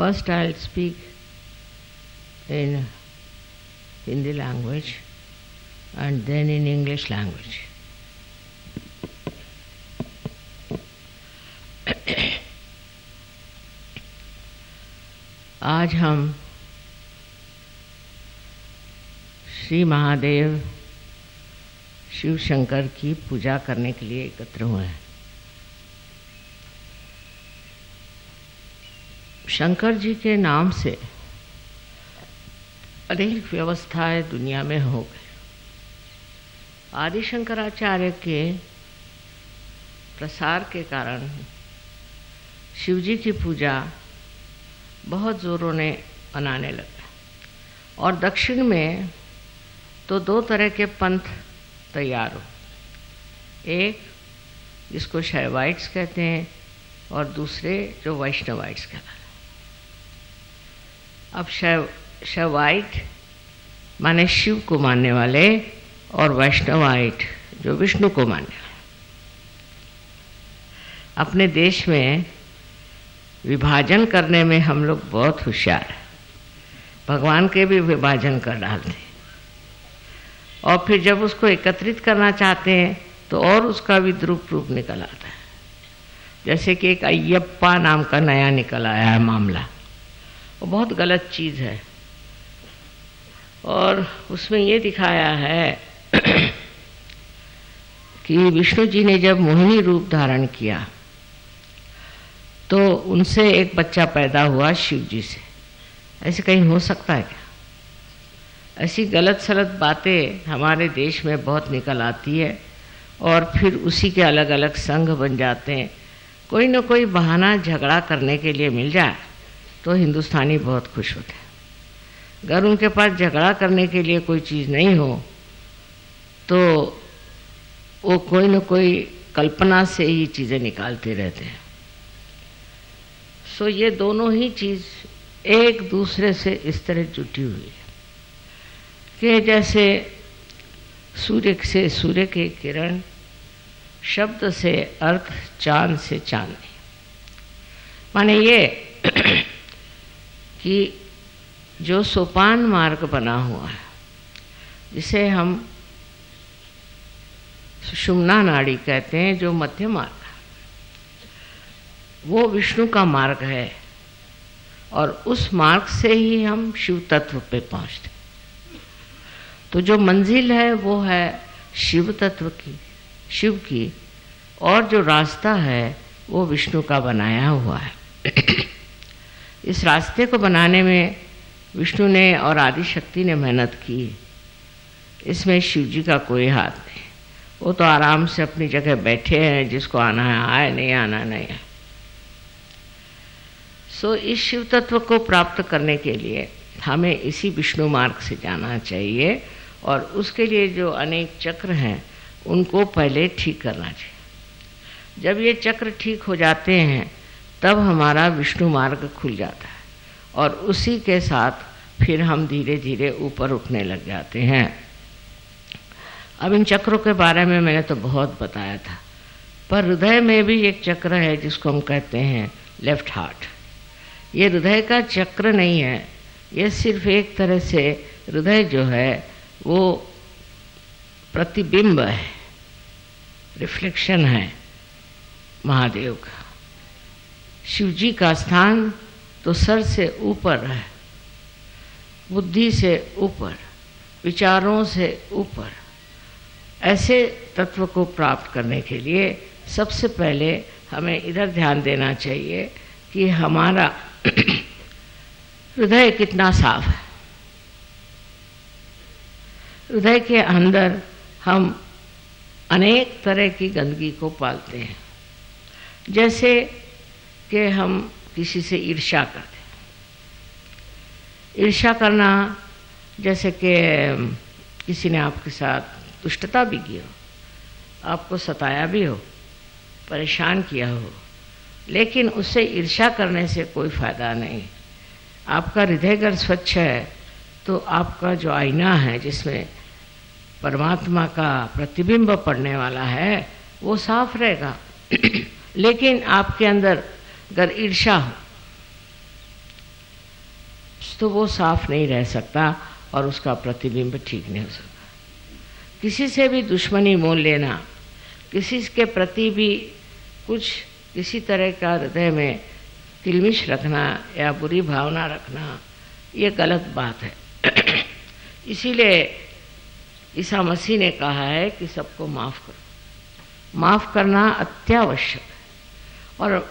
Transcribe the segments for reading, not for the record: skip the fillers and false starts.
First I'll speak in Hindi language and then in English language. आज हम श्री महादेव शिव शंकर की पूजा करने के लिए एकत्र हुए हैं। शंकर जी के नाम से अनेक व्यवस्थाएं दुनिया में हो गई। आदि शंकराचार्य के प्रसार के कारण शिव जी की पूजा बहुत जोरों ने मनाने लगा और दक्षिण में तो दो तरह के पंथ तैयार हो, एक जिसको शैवाइट्स कहते हैं और दूसरे जो वैष्णवाइट्स कहते हैं। अब शैवाइट माने शिव को मानने वाले और वैष्णवाइट जो विष्णु को मानने वाले। अपने देश में विभाजन करने में हम लोग बहुत होशियार हैं। भगवान के भी विभाजन कर डालते हैं और फिर जब उसको एकत्रित करना चाहते हैं तो और उसका विद्रूप रूप निकल आता है। जैसे कि एक अय्यप्पा नाम का नया निकल आया है मामला, वो बहुत गलत चीज़ है और उसमें ये दिखाया है कि विष्णु जी ने जब मोहिनी रूप धारण किया तो उनसे एक बच्चा पैदा हुआ शिव जी से। ऐसे कहीं हो सकता है क्या? ऐसी गलत सलत बातें हमारे देश में बहुत निकल आती है और फिर उसी के अलग अलग संघ बन जाते हैं। कोई न कोई बहाना झगड़ा करने के लिए मिल जाए तो हिंदुस्तानी बहुत खुश होते हैं। अगर उनके पास झगड़ा करने के लिए कोई चीज़ नहीं हो तो वो कोई न कोई कल्पना से ही चीज़ें निकालते रहते हैं। सो ये दोनों ही चीज़ एक दूसरे से इस तरह जुटी हुई है कि जैसे सूर्य से सूर्य के किरण, शब्द से अर्थ, चांद से चांदनी। माने ये कि जो सोपान मार्ग बना हुआ है जिसे हम सुषुम्ना नाड़ी कहते हैं, जो मध्य मार्ग, वो विष्णु का मार्ग है और उस मार्ग से ही हम शिव तत्व पे पहुँचते। तो जो मंजिल है वो है शिव तत्व की, शिव की, और जो रास्ता है वो विष्णु का बनाया हुआ है। इस रास्ते को बनाने में विष्णु ने और आदि शक्ति ने मेहनत की। इसमें शिव जी का कोई हाथ नहीं। वो तो आराम से अपनी जगह बैठे हैं, जिसको आना है आए, नहीं आना नहीं है। सो इस शिव तत्व को प्राप्त करने के लिए हमें इसी विष्णु मार्ग से जाना चाहिए और उसके लिए जो अनेक चक्र हैं उनको पहले ठीक करना चाहिए। जब ये चक्र ठीक हो जाते हैं तब हमारा विष्णु मार्ग खुल जाता है और उसी के साथ फिर हम धीरे धीरे ऊपर उठने लग जाते हैं। अब इन चक्रों के बारे में मैंने तो बहुत बताया था, पर हृदय में भी एक चक्र है जिसको हम कहते हैं लेफ्ट हार्ट। ये हृदय का चक्र नहीं है, ये सिर्फ एक तरह से हृदय जो है वो प्रतिबिंब है, रिफ्लेक्शन है महादेव का। शिव जी का स्थान तो सर से ऊपर है, बुद्धि से ऊपर, विचारों से ऊपर। ऐसे तत्व को प्राप्त करने के लिए सबसे पहले हमें इधर ध्यान देना चाहिए कि हमारा हृदय कितना साफ है। हृदय के अंदर हम अनेक तरह की गंदगी को पालते हैं। जैसे कि हम किसी से ईर्ष्या करते हैं। ईर्ष्या करना जैसे कि किसी ने आपके साथ दुष्टता भी की हो, आपको सताया भी हो, परेशान किया हो, लेकिन उससे ईर्ष्या करने से कोई फ़ायदा नहीं। आपका हृदय अगर स्वच्छ है तो आपका जो आईना है जिसमें परमात्मा का प्रतिबिंब पड़ने वाला है वो साफ रहेगा। लेकिन आपके अंदर अगर ईर्ष्या हो तो वो साफ नहीं रह सकता और उसका प्रतिबिंब ठीक नहीं हो सकता। किसी से भी दुश्मनी मोल लेना, किसी के प्रति भी कुछ किसी तरह का हृदय में किलमिश रखना या बुरी भावना रखना, ये गलत बात है। इसीलिए ईसा मसीह ने कहा है कि सबको माफ़ करो। माफ़ करना अत्यावश्यक है। और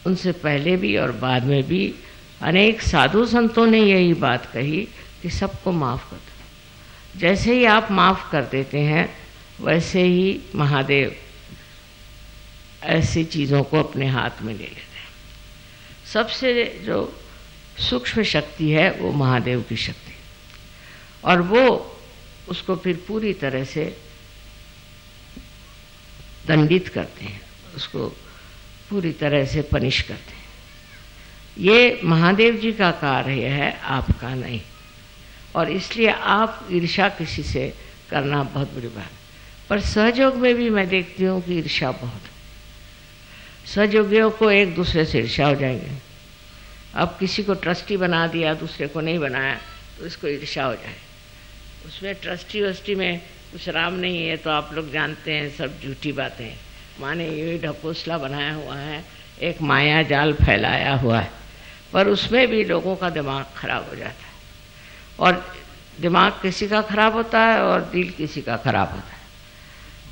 उनसे पहले भी और बाद में भी अनेक साधु संतों ने यही बात कही कि सबको माफ़ कर दो। जैसे ही आप माफ़ कर देते हैं वैसे ही महादेव ऐसी चीज़ों को अपने हाथ में ले लेते हैं। सबसे जो सूक्ष्म शक्ति है वो महादेव की शक्ति, और वो उसको फिर पूरी तरह से दंडित करते हैं, उसको पूरी तरह से पनिश करते हैं। ये महादेव जी का कार्य है, आपका नहीं। और इसलिए आप ईर्ष्या किसी से करना बहुत बुरी बात है। पर सहयोग में भी मैं देखती हूँ कि ईर्ष्या बहुत है। सहयोगियों को एक दूसरे से ईर्ष्या हो जाएगी। अब किसी को ट्रस्टी बना दिया, दूसरे को नहीं बनाया, तो इसको ईर्ष्या हो जाए। उसमें ट्रस्टी वस्टी में कुछ राम नहीं है, तो आप लोग जानते हैं सब झूठी बातें। माने ये ढकोसला बनाया हुआ है, एक माया जाल फैलाया हुआ है, पर उसमें भी लोगों का दिमाग खराब हो जाता है। और दिमाग किसी का खराब होता है और दिल किसी का खराब होता है।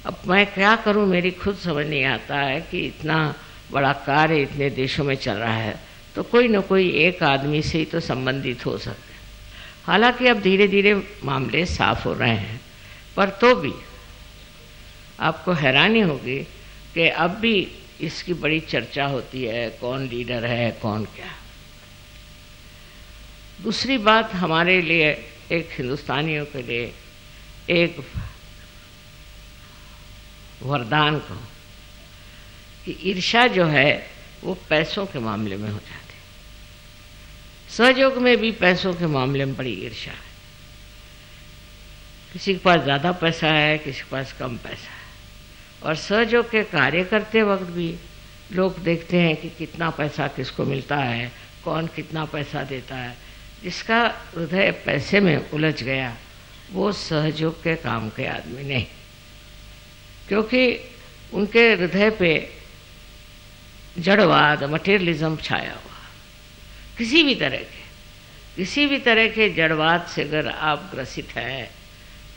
अब मैं क्या करूं, मेरी खुद समझ नहीं आता है कि इतना बड़ा कार्य इतने देशों में चल रहा है, तो कोई न कोई एक आदमी से ही तो संबंधित हो सकते हैं। हालांकि अब धीरे धीरे मामले साफ हो रहे हैं, पर तो भी आपको हैरानी होगी कि अब भी इसकी बड़ी चर्चा होती है, कौन लीडर है, कौन क्या। दूसरी बात, हमारे लिए एक हिंदुस्तानियों के लिए एक वरदान को कि ईर्ष्या जो है वो पैसों के मामले में हो जाती है। सहयोग में भी पैसों के मामले में बड़ी ईर्ष्या है। किसी के पास ज़्यादा पैसा है, किसी के पास कम पैसा है। और सहयोग के कार्य करते वक्त भी लोग देखते हैं कि कितना पैसा किसको मिलता है, कौन कितना पैसा देता है। जिसका हृदय पैसे में उलझ गया वो सहयोग के काम के आदमी नहीं, क्योंकि उनके हृदय पे जड़वाद, मटेरियलिज्म छाया हुआ। किसी भी तरह के जड़वाद से अगर आप ग्रसित हैं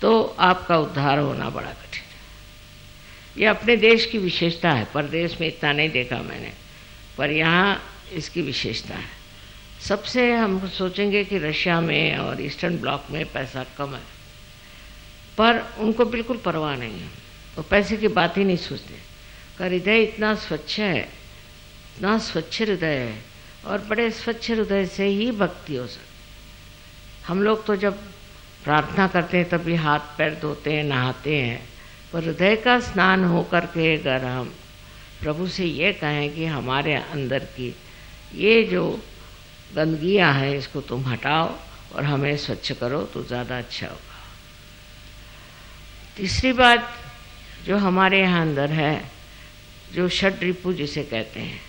तो आपका उद्धार होना बड़ा कठिन है। ये अपने देश की विशेषता है, परदेश में इतना नहीं देखा मैंने, पर यहाँ इसकी विशेषता है। सबसे हम सोचेंगे कि रशिया में और ईस्टर्न ब्लॉक में पैसा कम है, पर उनको बिल्कुल परवाह नहीं है, वो पैसे की बात ही नहीं सोचते। का हृदय इतना स्वच्छ है, इतना स्वच्छ हृदय है, और बड़े स्वच्छ हृदय से ही भक्ति हो सकती। हम लोग तो जब प्रार्थना करते हैं तभी हाथ पैर धोते हैं, नहाते हैं, पर हृदय का स्नान हो करके अगर हम प्रभु से ये कहें कि हमारे अंदर की ये जो गंदगियाँ हैं इसको तुम हटाओ और हमें स्वच्छ करो, तो ज़्यादा अच्छा होगा। तीसरी बात जो हमारे यहाँ अंदर है, जो षड्रिपु जिसे कहते हैं,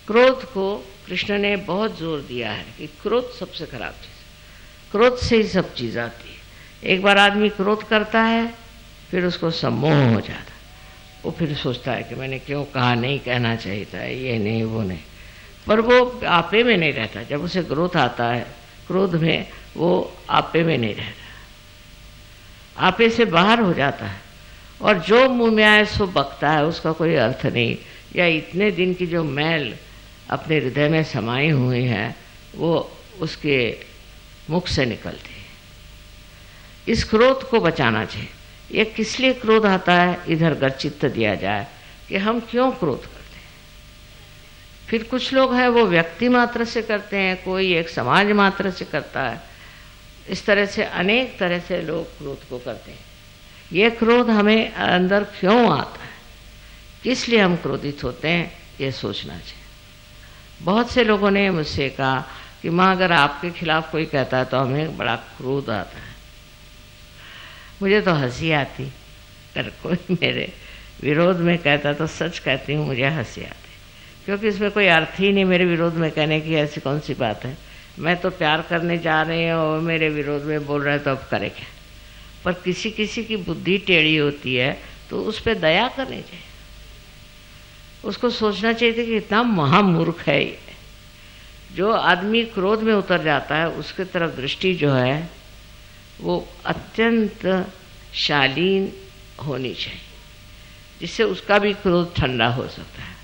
क्रोध को कृष्ण ने बहुत जोर दिया है कि क्रोध सबसे खराब चीज़, क्रोध से ही सब चीज़ आती है। एक बार आदमी क्रोध करता है फिर उसको सम्मोह हो जाता है, वो फिर सोचता है कि मैंने क्यों कहा, नहीं कहना चाहिए था, ये नहीं वो नहीं, पर वो आपे में नहीं रहता। जब उसे क्रोध आता है, क्रोध में वो आपे में नहीं रहता, आपे से बाहर हो जाता है, और जो मुंह में आए सो बकता है, उसका कोई अर्थ नहीं। या इतने दिन की जो मैल अपने हृदय में समाई हुई है वो उसके मुख से निकलती है। इस क्रोध को बचाना चाहिए। ये किस लिए क्रोध आता है, इधर गर्चित्त दिया जाए कि हम क्यों क्रोध करते हैं। फिर कुछ लोग हैं वो व्यक्ति मात्र से करते हैं, कोई एक समाज मात्र से करता है। इस तरह से अनेक तरह से लोग क्रोध को करते हैं। ये क्रोध हमें अंदर क्यों आता है, किस लिए हम क्रोधित होते हैं, ये सोचना चाहिए। बहुत से लोगों ने मुझसे कहा कि माँ अगर आपके खिलाफ कोई कहता है तो हमें बड़ा क्रोध आता है। मुझे तो हंसी आती, अगर कोई मेरे विरोध में कहता तो सच कहती हूँ मुझे हंसी आती, क्योंकि इसमें कोई अर्थ ही नहीं मेरे विरोध में कहने की। ऐसी कौन सी बात है, मैं तो प्यार करने जा रहे हैं और मेरे विरोध में बोल रहे हैं, तो अब करे क्या। पर किसी किसी की बुद्धि टेढ़ी होती है तो उस पर दया करनी चाहिए। उसको सोचना चाहिए कि इतना महामूर्ख है ये। जो आदमी क्रोध में उतर जाता है उसके तरफ दृष्टि जो है वो अत्यंत शालीन होनी चाहिए, जिससे उसका भी क्रोध ठंडा हो सकता है।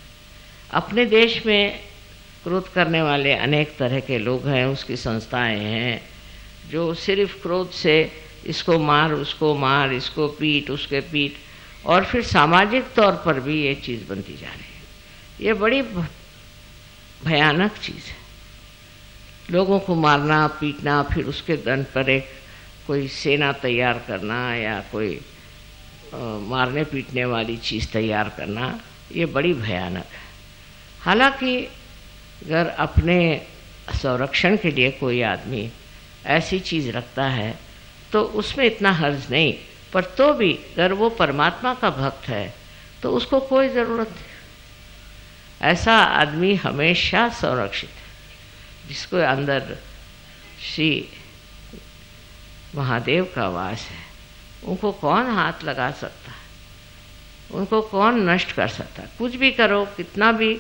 अपने देश में क्रोध करने वाले अनेक तरह के लोग हैं, उसकी संस्थाएं हैं जो सिर्फ क्रोध से इसको मार, उसको मार, इसको पीट, उसके पीट, और फिर सामाजिक तौर पर भी ये चीज़ बनती जा रही है। ये बड़ी भयानक चीज़ है, लोगों को मारना पीटना, फिर उसके दंड पर एक कोई सेना तैयार करना या कोई मारने पीटने वाली चीज़ तैयार करना, ये बड़ी भयानक है। हालांकि अगर अपने संरक्षण के लिए कोई आदमी ऐसी चीज़ रखता है तो उसमें इतना हर्ज नहीं, पर तो भी अगर वो परमात्मा का भक्त है तो उसको कोई ज़रूरत नहीं। ऐसा आदमी हमेशा संरक्षित है, जिसको अंदर श्री महादेव का वास है। उनको कौन हाथ लगा सकता है, उनको कौन नष्ट कर सकता है। कुछ भी करो, कितना भी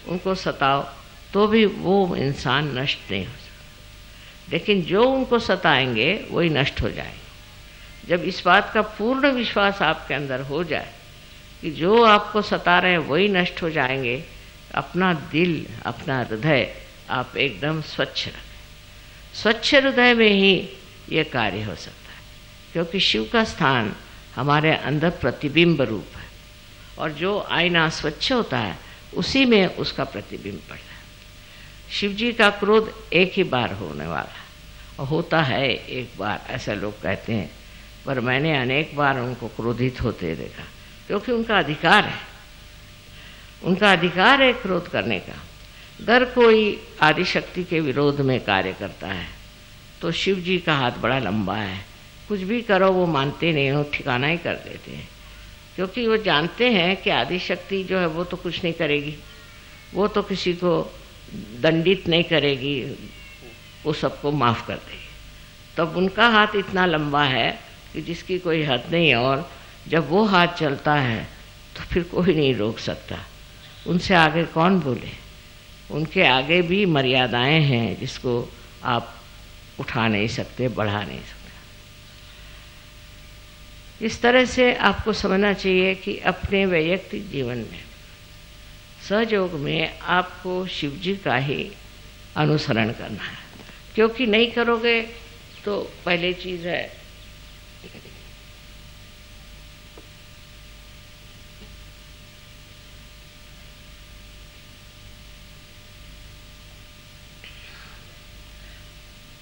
उनको सताओ, तो भी वो इंसान नष्ट नहीं हो सकता। लेकिन जो उनको सताएंगे वही नष्ट हो जाएंगे। जब इस बात का पूर्ण विश्वास आपके अंदर हो जाए कि जो आपको सता रहे हैं वही नष्ट हो जाएंगे, अपना दिल, अपना हृदय आप एकदम स्वच्छ रखें। स्वच्छ हृदय में ही ये कार्य हो सकता है, क्योंकि शिव का स्थान हमारे अंदर प्रतिबिंब रूप है, और जो आईना स्वच्छ होता है उसी में उसका प्रतिबिंब पड़ता है। शिव जी का क्रोध एक ही बार होने वाला है, और होता है एक बार, ऐसा लोग कहते हैं, पर मैंने अनेक बार उनको क्रोधित होते देखा, क्योंकि उनका अधिकार है, उनका अधिकार है क्रोध करने का। अगर कोई आदिशक्ति के विरोध में कार्य करता है तो शिव जी का हाथ बड़ा लंबा है, कुछ भी करो वो मानते नहीं, वो ठिकाना ही कर देते हैं, क्योंकि वो जानते हैं कि आदिशक्ति जो है वो तो कुछ नहीं करेगी, वो तो किसी को दंडित नहीं करेगी, वो सबको माफ़ कर देगी। तब उनका हाथ इतना लंबा है कि जिसकी कोई हद नहीं, और जब वो हाथ चलता है तो फिर कोई नहीं रोक सकता। उनसे आगे कौन बोले, उनके आगे भी मर्यादाएं हैं जिसको आप उठा नहीं सकते, बढ़ा नहीं सकते। इस तरह से आपको समझना चाहिए कि अपने वैयक्तिक जीवन में सहयोग में आपको शिव जी का ही अनुसरण करना है, क्योंकि नहीं करोगे तो पहले चीज़ है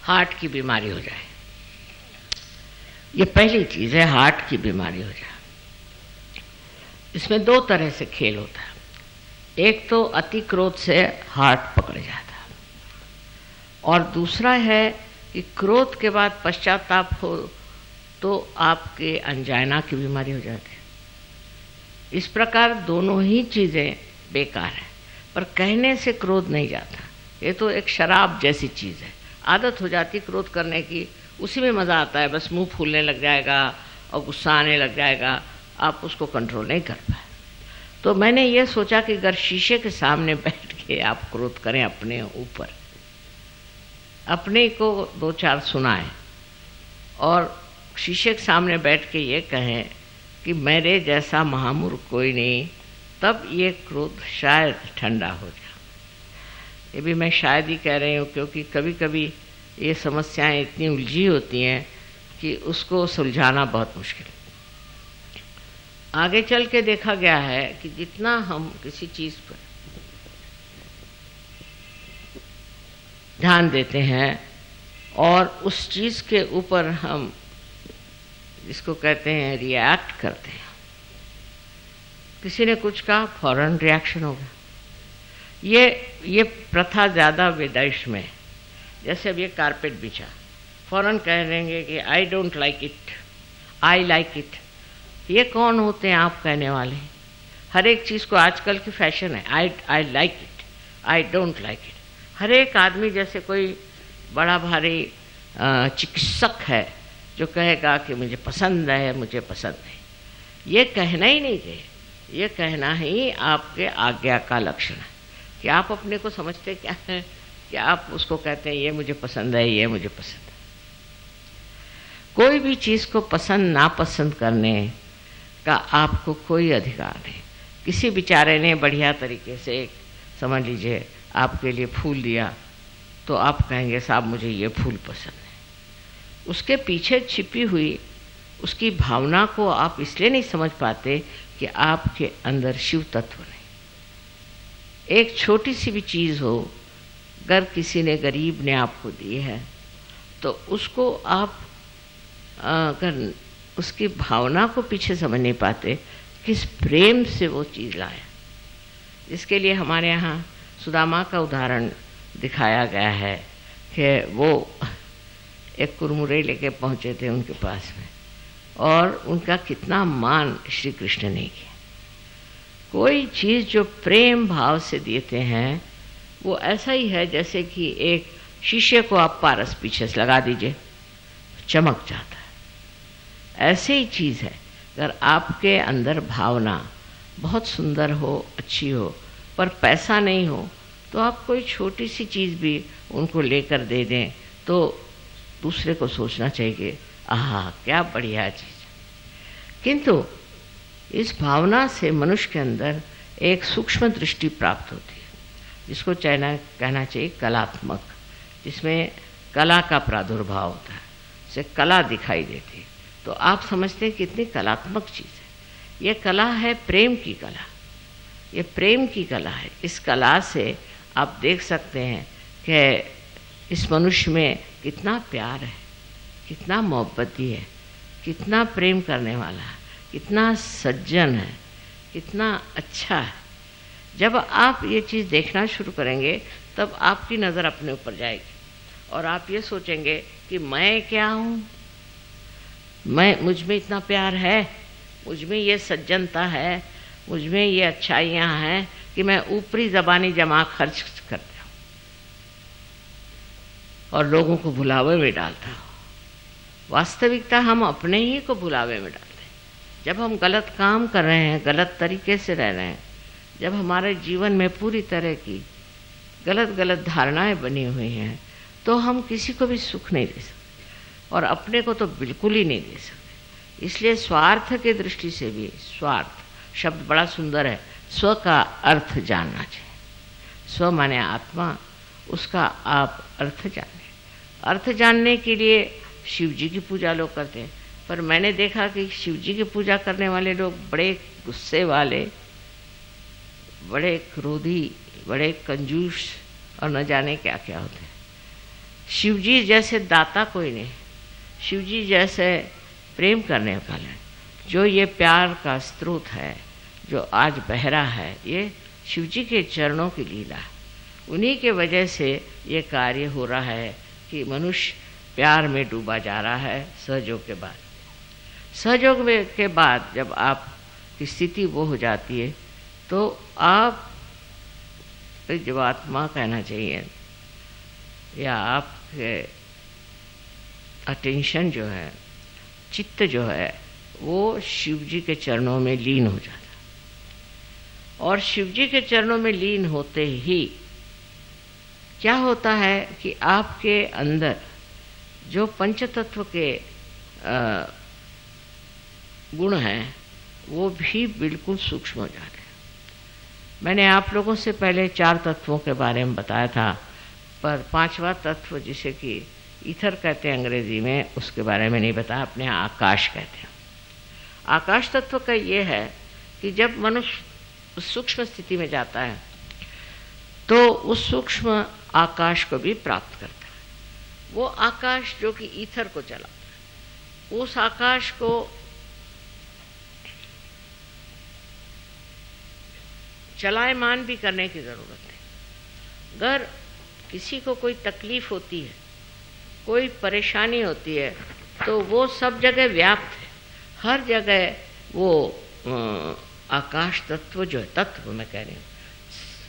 हार्ट की बीमारी हो जाए। ये पहली चीज़ है, हार्ट की बीमारी हो जाए। इसमें दो तरह से खेल होता है। एक तो अति क्रोध से हार्ट पकड़ जाता है, और दूसरा है कि क्रोध के बाद पश्चाताप हो तो आपके अंजाइना की बीमारी हो जाती है। इस प्रकार दोनों ही चीज़ें बेकार हैं, पर कहने से क्रोध नहीं जाता। ये तो एक शराब जैसी चीज़ है, आदत हो जाती क्रोध करने की, उसी में मज़ा आता है, बस मुंह फूलने लग जाएगा और गुस्सा आने लग जाएगा, आप उसको कंट्रोल नहीं कर पाए। तो मैंने ये सोचा कि अगर शीशे के सामने बैठ के आप क्रोध करें अपने ऊपर, अपने को दो चार सुनाएं और शीशे के सामने बैठ के ये कहें कि मेरे जैसा महामूर्ख कोई नहीं, तब ये क्रोध शायद ठंडा हो जाए। ये भी मैं शायद ही कह रही हूँ, क्योंकि कभी कभी ये समस्याएं इतनी उलझी होती हैं कि उसको सुलझाना बहुत मुश्किल है। आगे चल के देखा गया है कि जितना हम किसी चीज़ पर ध्यान देते हैं और उस चीज़ के ऊपर हम जिसको कहते हैं रिएक्ट करते हैं, किसी ने कुछ कहा फौरन रिएक्शन होगा। ये प्रथा ज़्यादा विदेश में, जैसे अब ये कारपेट बिछा, फौरन कह देंगे कि आई don't like it, I like it. ये कौन होते हैं आप कहने वाले? हर एक चीज़ को आजकल की फैशन है, I like it, I don't like it. हर एक आदमी जैसे कोई बड़ा भारी चिकित्सक है जो कहेगा कि मुझे पसंद है, मुझे पसंद नहीं। ये कहना ही नहीं चाहिए। ये कहना ही आपके आज्ञा का लक्षण है कि आप अपने को समझते क्या है कि आप उसको कहते हैं ये मुझे पसंद है, ये मुझे पसंद है। कोई भी चीज़ को पसंद नापसंद करने का आपको कोई अधिकार नहीं। किसी बेचारे ने बढ़िया तरीके से, समझ लीजिए, आपके लिए फूल दिया तो आप कहेंगे साहब मुझे ये फूल पसंद है। उसके पीछे छिपी हुई उसकी भावना को आप इसलिए नहीं समझ पाते कि आपके अंदर शिव तत्व नहीं। एक छोटी सी भी चीज़ हो, अगर किसी ने गरीब ने आपको दी है तो उसको आप अगर उसकी भावना को पीछे समझ नहीं पाते, किस प्रेम से वो चीज़ लाया। इसके लिए हमारे यहाँ सुदामा का उदाहरण दिखाया गया है कि वो एक कुरमुरे लेके पहुँचे थे उनके पास में, और उनका कितना मान श्री कृष्ण ने किया। कोई चीज़ जो प्रेम भाव से देते हैं वो ऐसा ही है जैसे कि एक शीशे को आप पारस पीछे से लगा दीजिए, चमक जाता है। ऐसे ही चीज़ है, अगर आपके अंदर भावना बहुत सुंदर हो, अच्छी हो, पर पैसा नहीं हो, तो आप कोई छोटी सी चीज़ भी उनको लेकर दे दें तो दूसरे को सोचना चाहिए आहा क्या बढ़िया चीज़ है। किंतु इस भावना से मनुष्य के अंदर एक सूक्ष्म दृष्टि प्राप्त होती है, जिसको कहना चाहिए कलात्मक, जिसमें कला का प्रादुर्भाव होता है, से कला दिखाई देती है। तो आप समझते हैं कितनी कलात्मक चीज़ है। ये कला है प्रेम की कला, ये प्रेम की कला है। इस कला से आप देख सकते हैं कि इस मनुष्य में कितना प्यार है, कितना मोहब्बती है, कितना प्रेम करने वाला है, कितना सज्जन है, कितना अच्छा है। जब आप ये चीज़ देखना शुरू करेंगे तब आपकी नज़र अपने ऊपर जाएगी और आप ये सोचेंगे कि मैं क्या हूँ, मुझ में इतना प्यार है, मुझ में ये सज्जनता है, मुझ में ये अच्छाइयाँ हैं कि मैं ऊपरी ज़बानी जमा खर्च करता हूँ और लोगों को भुलावे में डालता हूँ। वास्तविकता हम अपने ही को भुलावे में डालते हैं। जब हम गलत काम कर रहे हैं, गलत तरीके से रह रहे हैं, जब हमारे जीवन में पूरी तरह की गलत धारणाएं बनी हुई हैं, तो हम किसी को भी सुख नहीं दे सकते और अपने को तो बिल्कुल ही नहीं दे सकते। इसलिए स्वार्थ के दृष्टि से भी, स्वार्थ शब्द बड़ा सुंदर है, स्व का अर्थ जानना चाहिए। स्व माने आत्मा, उसका आप अर्थ जाने। अर्थ जानने के लिए शिव जी की पूजा लोग करते हैं, पर मैंने देखा कि शिव जी की पूजा करने वाले लोग बड़े गुस्से वाले, बड़े क्रोधी, बड़े कंजूस और न जाने क्या क्या होते हैं। शिव जी जैसे दाता कोई नहीं, शिव जी जैसे प्रेम करने वाले, जो ये प्यार का स्रोत है, जो आज बह रहा है, ये शिव जी के चरणों की लीला है। उन्हीं के वजह से ये कार्य हो रहा है कि मनुष्य प्यार में डूबा जा रहा है। सहयोग के बाद, सहयोग के बाद जब आप की स्थिति वो हो जाती है तो आप जीवात्मा कहना चाहिए, या आपके अटेंशन जो है, चित्त जो है, वो शिव जी के चरणों में लीन हो जाता है। और शिव जी के चरणों में लीन होते ही क्या होता है कि आपके अंदर जो पंचतत्व के गुण हैं वो भी बिल्कुल सूक्ष्म हो जाते हैं। मैंने आप लोगों से पहले 4 तत्वों के बारे में बताया था, पर 5वां तत्व जिसे कि ईथर कहते हैं अंग्रेजी में, उसके बारे में नहीं बताया। अपने यहाँ आकाश कहते हैं। आकाश तत्व का ये है कि जब मनुष्य उस सूक्ष्म स्थिति में जाता है तो उस सूक्ष्म आकाश को भी प्राप्त करता है। वो आकाश जो कि ईथर को चलाता है, उस आकाश को चलायमान भी करने की ज़रूरत है। अगर किसी को कोई तकलीफ होती है, कोई परेशानी होती है, तो वो सब जगह व्याप्त है। हर जगह वो आकाश तत्व जो है, तत्व मैं कह रही हूँ,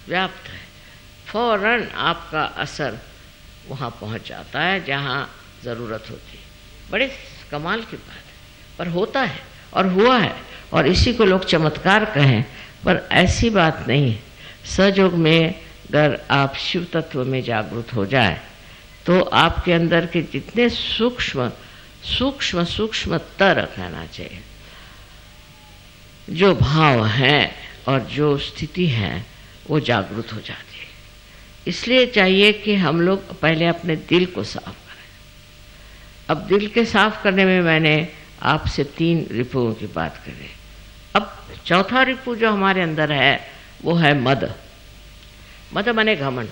व्याप्त है। फौरन आपका असर वहाँ पहुँच जाता है जहाँ ज़रूरत होती है। बड़े कमाल की बात है, पर होता है और हुआ है, और इसी को लोग चमत्कार कहें, पर ऐसी बात नहीं है। सजयोग में अगर आप शिव तत्व में जागृत हो जाए तो आपके अंदर के जितने सूक्ष्म सूक्ष्म सूक्ष्मतर कहना चाहिए जो भाव हैं और जो स्थिति है वो जागृत हो जाती है। इसलिए चाहिए कि हम लोग पहले अपने दिल को साफ करें। अब दिल के साफ करने में मैंने आपसे 3 रिपुओं की बात करी। अब चौथा रिपु जो हमारे अंदर है वो है मद। मद माने घमंड।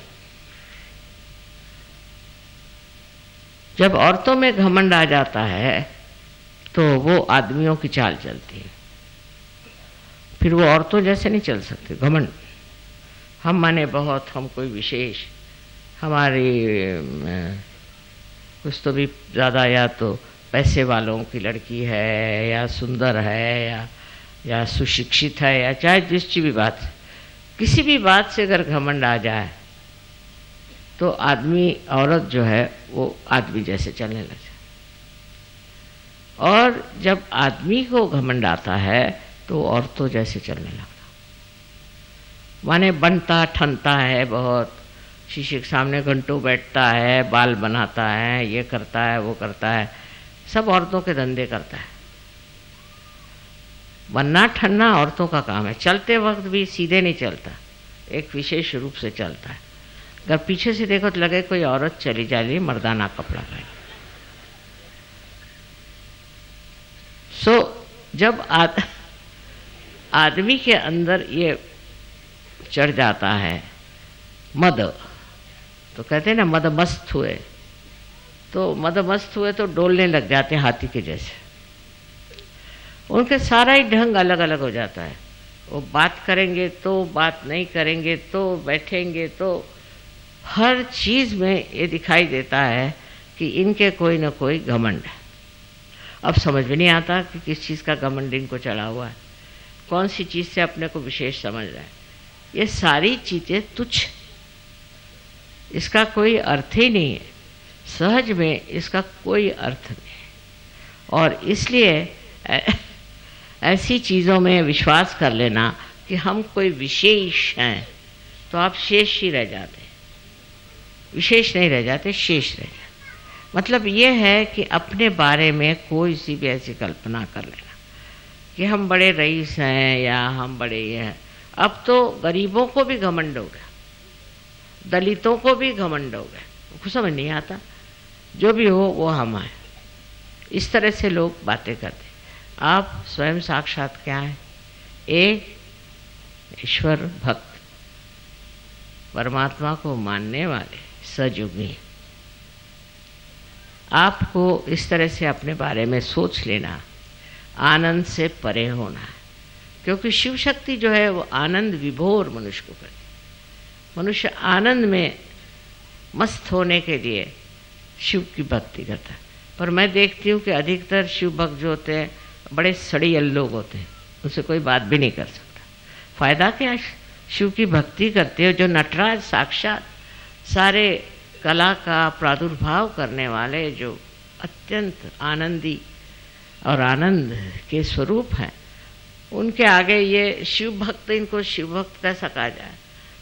जब औरतों में घमंड आ जाता है तो वो आदमियों की चाल चलती है, फिर वो औरतों जैसे नहीं चल सकते। घमंड, हम माने बहुत, हम कोई विशेष, हमारी कुछ तो भी ज़्यादा या तो पैसे वालों की लड़की है या सुंदर है या सुशिक्षित है या चाहे जिस भी बात, किसी भी बात से अगर घमंड आ जाए तो आदमी औरत जो है वो आदमी जैसे चलने लग जाए। और जब आदमी को घमंड आता है तो औरतों जैसे चलने लगता, माने बनता ठनता है बहुत, शीशे के सामने घंटों बैठता है, बाल बनाता है, ये करता है वो करता है, सब औरतों के धंधे करता है। बनना ठनना औरतों का काम है। चलते वक्त भी सीधे नहीं चलता, एक विशेष रूप से चलता है। अगर पीछे से देखो तो लगे कोई औरत चली जा रही, मर्दाना कपड़ा पहने। जब आदमी के अंदर ये चढ़ जाता है मद, तो कहते हैं ना मद मस्त हुए, तो मद मस्त हुए तो डोलने लग जाते हैं हाथी के जैसे। उनके सारा ही ढंग अलग अलग हो जाता है। वो बात करेंगे तो, बात नहीं करेंगे तो, बैठेंगे तो, हर चीज़ में ये दिखाई देता है कि इनके कोई ना कोई घमंड है। अब समझ में नहीं आता कि किस चीज़ का घमंड इनको चढ़ा हुआ है, कौन सी चीज़ से अपने को विशेष समझ रहा है। ये सारी चीज़ें तुच्छ, इसका कोई अर्थ ही नहीं है, सहज में इसका कोई अर्थ नहीं। और इसलिए ऐसी चीज़ों में विश्वास कर लेना कि हम कोई विशेष हैं तो आप शेष ही रह जाते हैं, विशेष नहीं रह जाते, शेष रह जाते। मतलब ये है कि अपने बारे में कोई सी भी ऐसी कल्पना कर लेना कि हम बड़े रईस हैं या हम बड़े ये हैं। अब तो गरीबों को भी घमंड हो गया, दलितों को भी घमंड हो गया, कुछ समझ नहीं आता, जो भी हो वो हम हैं। इस तरह से लोग बातें करते। आप स्वयं साक्षात क्या हैं? एक ईश्वर भक्त, परमात्मा को मानने वाले सजुगी। आपको इस तरह से अपने बारे में सोच लेना, आनंद से परे होना है। क्योंकि शिव शक्ति जो है वो आनंद विभोर मनुष्य को करती है। मनुष्य आनंद में मस्त होने के लिए शिव की भक्ति करता है। पर मैं देखती हूँ कि अधिकतर शिव भक्त जो होते हैं बड़े सड़ियल लोग होते हैं, उनसे कोई बात भी नहीं कर सकता। फ़ायदा क्या? शिव की भक्ति करते हो जो नटराज साक्षात सारे कला का प्रादुर्भाव करने वाले, जो अत्यंत आनंदी और आनंद के स्वरूप हैं, उनके आगे ये शिव भक्त, इनको शिव भक्त कैसा कहा जाए?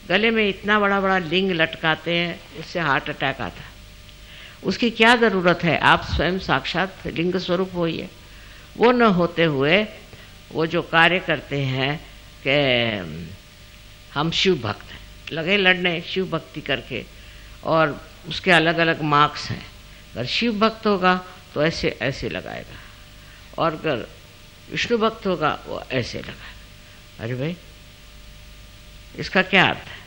गले में इतना बड़ा बड़ा लिंग लटकाते हैं, उससे हार्ट अटैक आता है। उसकी क्या ज़रूरत है? आप स्वयं साक्षात लिंग स्वरूप होइए। वो न होते हुए वो जो कार्य करते हैं कि हम शिव भक्त हैं, लगे लड़ने शिव भक्ति करके, और उसके अलग अलग मार्क्स हैं। अगर शिव भक्त होगा तो ऐसे ऐसे लगाएगा, और अगर विष्णु भक्त होगा वो ऐसे लगाएगा। अरे भाई, इसका क्या अर्थ है?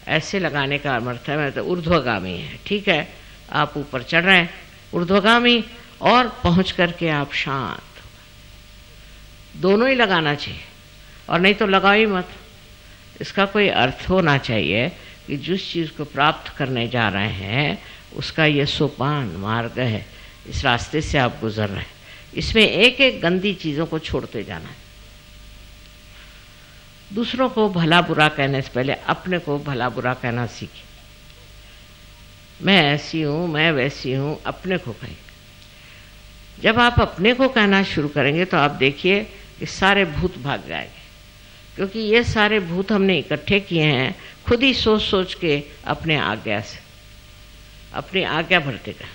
ऐसे लगाने का अर्थ है मैं तो ऊर्ध्वगामी है, ठीक है, आप ऊपर चढ़ रहे हैं ऊर्ध्वगामी, और पहुंच करके आप शांत, दोनों ही लगाना चाहिए, और नहीं तो लगाओ ही मत। इसका कोई अर्थ होना चाहिए कि जिस चीज़ को प्राप्त करने जा रहे हैं उसका ये सोपान मार्ग है, इस रास्ते से आप गुजर रहे हैं। इसमें एक एक गंदी चीज़ों को छोड़ते जाना है। दूसरों को भला बुरा कहने से पहले अपने को भला बुरा कहना सीखें। मैं ऐसी हूँ, मैं वैसी हूँ, अपने को कहें। जब आप अपने को कहना शुरू करेंगे तो आप देखिए कि सारे भूत भाग जाएंगे, क्योंकि ये सारे भूत हमने इकट्ठे किए हैं खुद ही सोच सोच के अपने आज्ञा से, अपनी आज्ञा भरते गए,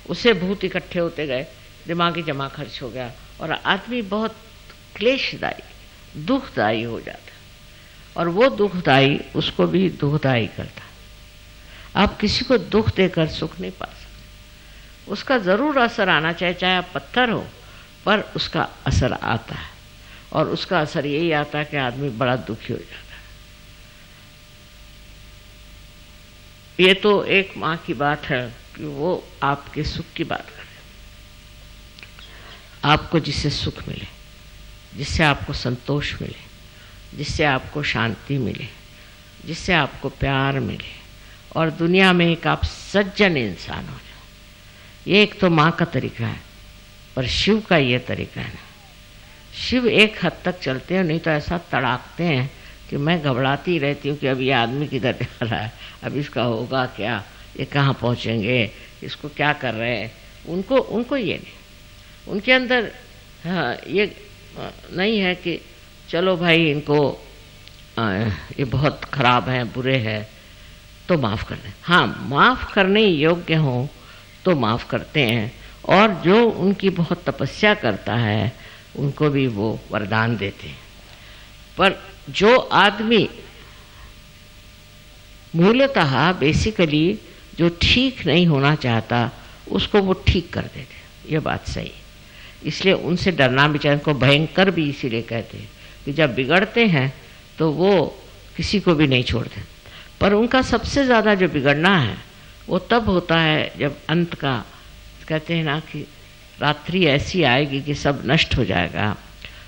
उससे भूत इकट्ठे होते गए, दिमागी जमा खर्च हो गया और आदमी बहुत क्लेशदायी, दुखदायी हो जाता, और वो दुखदायी उसको भी दुखदायी करता। आप किसी को दुख देकर सुख नहीं पा सकते, उसका ज़रूर असर आना चाहिए, चाहे आप पत्थर हो, पर उसका असर आता है, और उसका असर यही आता है कि आदमी बड़ा दुखी हो जाता है। ये तो एक माँ की बात है कि वो आपके सुख की बात करे, आपको जिससे सुख मिले, जिससे आपको संतोष मिले, जिससे आपको शांति मिले, जिससे आपको प्यार मिले, और दुनिया में एक आप सज्जन इंसान हो जाए। ये एक तो माँ का तरीका है, पर शिव का ये तरीका है ना, शिव एक हद तक चलते हैं, नहीं तो ऐसा तड़ाकते हैं कि मैं घबराती रहती हूँ कि अब ये आदमी किधर जा रहा है, अब इसका होगा क्या, ये कहाँ पहुँचेंगे, इसको क्या कर रहे हैं। उनको ये नहीं, उनके अंदर ये नहीं है कि चलो भाई इनको ये बहुत ख़राब हैं, बुरे हैं, तो माफ़ कर दें। हाँ, माफ़ करने योग्य हों तो माफ़ करते हैं, और जो उनकी बहुत तपस्या करता है उनको भी वो वरदान देते हैं। पर जो आदमी मूलतः बेसिकली जो ठीक नहीं होना चाहता, उसको वो ठीक कर देते, ये बात सही है। इसलिए उनसे डरना भी चाहिए, उनको भयंकर भी इसीलिए कहते हैं कि जब बिगड़ते हैं तो वो किसी को भी नहीं छोड़ते। पर उनका सबसे ज़्यादा जो बिगड़ना है वो तब होता है जब अंत का, कहते हैं ना कि रात्रि ऐसी आएगी कि सब नष्ट हो जाएगा,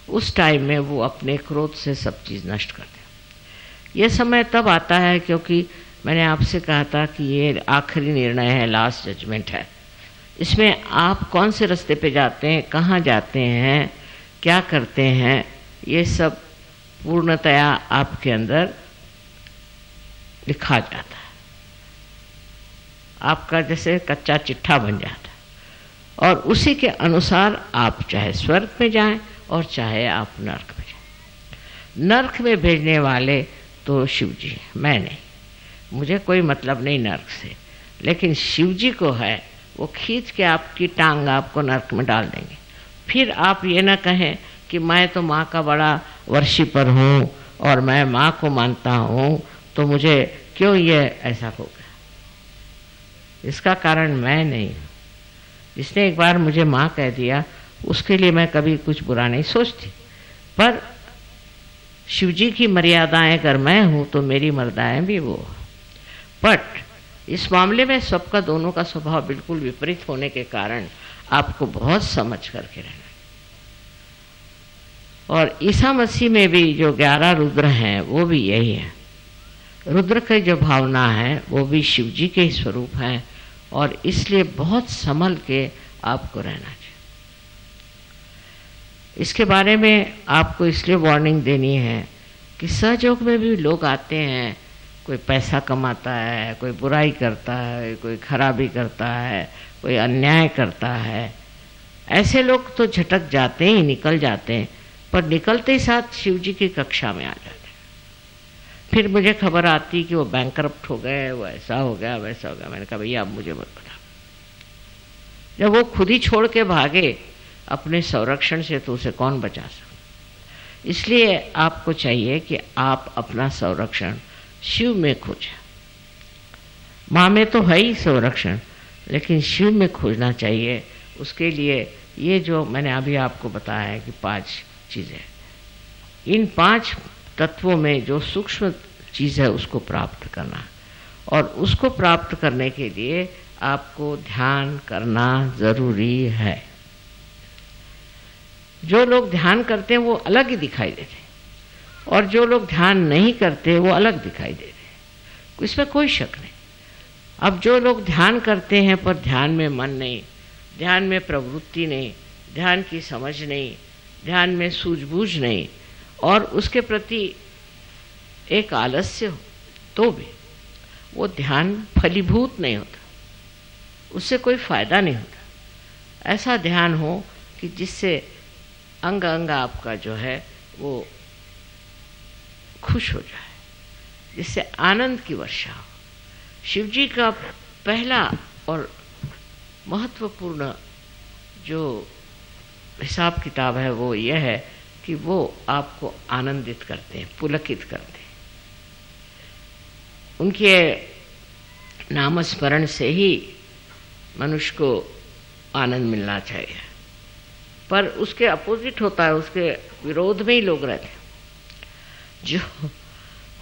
उस टाइम में वो अपने क्रोध से सब चीज़ नष्ट कर दें। ये समय तब आता है क्योंकि मैंने आपसे कहा था कि ये आखिरी निर्णय है, लास्ट जजमेंट है। इसमें आप कौन से रास्ते पे जाते हैं, कहाँ जाते हैं, क्या करते हैं, ये सब पूर्णतया आपके अंदर लिखा जाता है। आपका जैसे कच्चा चिट्ठा बन जाता है, और उसी के अनुसार आप चाहे स्वर्ग में जाएं और चाहे आप नरक में जाएं। नरक में भेजने वाले तो शिव जी हैं, मैं नहीं, मुझे कोई मतलब नहीं नरक से, लेकिन शिव जी को है, वो खींच के आपकी टांग आपको नरक में डाल देंगे। फिर आप ये ना कहें कि मैं तो माँ का बड़ा वर्शिपर हूँ और मैं माँ को मानता हूँ, तो मुझे क्यों ये ऐसा हो गया। इसका कारण मैं नहीं हूँ। जिसने एक बार मुझे माँ कह दिया, उसके लिए मैं कभी कुछ बुरा नहीं सोचती, पर शिवजी की मर्यादाएं अगर मैं हूँ तो मेरी मर्यादाएं भी वो। बट इस मामले में सबका, दोनों का स्वभाव बिल्कुल विपरीत होने के कारण आपको बहुत समझ करके रहना। और ईसा मसीह में भी जो 11 रुद्र हैं वो भी यही है। रुद्र की जो भावना है वो भी शिव जी के ही स्वरूप हैं, और इसलिए बहुत संभल के आपको रहना चाहिए। इसके बारे में आपको इसलिए वार्निंग देनी है कि सहयोग में भी लोग आते हैं, कोई पैसा कमाता है, कोई बुराई करता है, कोई खराबी करता है, कोई अन्याय करता है। ऐसे लोग तो झटक जाते ही, निकल जाते हैं, पर निकलते ही साथ शिव जी की कक्षा में आ जाते हैं। फिर मुझे खबर आती कि वो बैंकरप्ट हो गए, वो ऐसा हो गया, वैसा हो गया। मैंने कहा भैया अब मुझे मत बता। जब वो खुद ही छोड़ के भागे अपने संरक्षण से, तो उसे कौन बचा सकता। इसलिए आपको चाहिए कि आप अपना संरक्षण शिव में खोजें। माँ में तो है ही संरक्षण, लेकिन शिव में खोजना चाहिए। उसके लिए ये जो मैंने अभी आपको बताया है कि 5 चीज़ें, इन 5 तत्वों में जो सूक्ष्म चीज़ है उसको प्राप्त करना, और उसको प्राप्त करने के लिए आपको ध्यान करना ज़रूरी है। जो लोग ध्यान करते हैं वो अलग ही दिखाई देते हैं, और जो लोग ध्यान नहीं करते वो अलग दिखाई देते हैं, इसमें कोई शक नहीं। अब जो लोग ध्यान करते हैं पर ध्यान में मन नहीं, ध्यान में प्रवृत्ति नहीं, ध्यान की समझ नहीं, ध्यान में सूझबूझ नहीं, और उसके प्रति एक आलस्य हो तो भी, वो ध्यान फलीभूत नहीं होता, उससे कोई फायदा नहीं होता। ऐसा ध्यान हो कि जिससे अंग अंग आपका जो है वो खुश हो जाए, जिससे आनंद की वर्षा हो। शिव जी का पहला और महत्वपूर्ण जो हिसाब किताब है वो यह है कि वो आपको आनंदित करते हैं, पुलकित करते हैं। उनके नामस्मरण से ही मनुष्य को आनंद मिलना चाहिए, पर उसके अपोजिट होता है, उसके विरोध में ही लोग रहते हैं। जो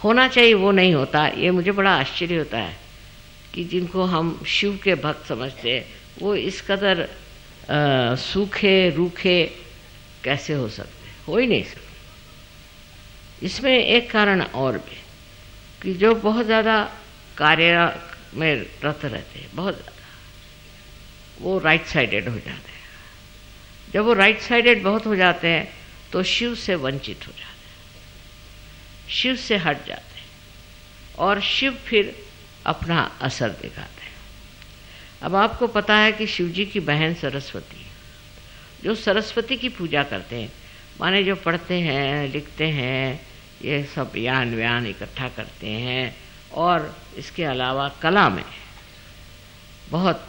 होना चाहिए वो नहीं होता। ये मुझे बड़ा आश्चर्य होता है कि जिनको हम शिव के भक्त समझते हैं वो इस कदर सूखे रूखे कैसे हो सकते, हो ही नहीं सकते। इसमें एक कारण और भी कि जो बहुत ज़्यादा कार्य में रत रहते हैं, बहुत ज़्यादा, वो राइट साइडेड हो जाते हैं। जब वो राइट साइडेड बहुत हो जाते हैं तो शिव से वंचित हो जाते हैं, शिव से हट जाते हैं और शिव फिर अपना असर दिखाते हैं। अब आपको पता है कि शिव जी की बहन सरस्वती है। जो सरस्वती की पूजा करते हैं, माने जो पढ़ते हैं लिखते हैं, ये सब ज्ञान व्यान इकट्ठा करते हैं और इसके अलावा कला में बहुत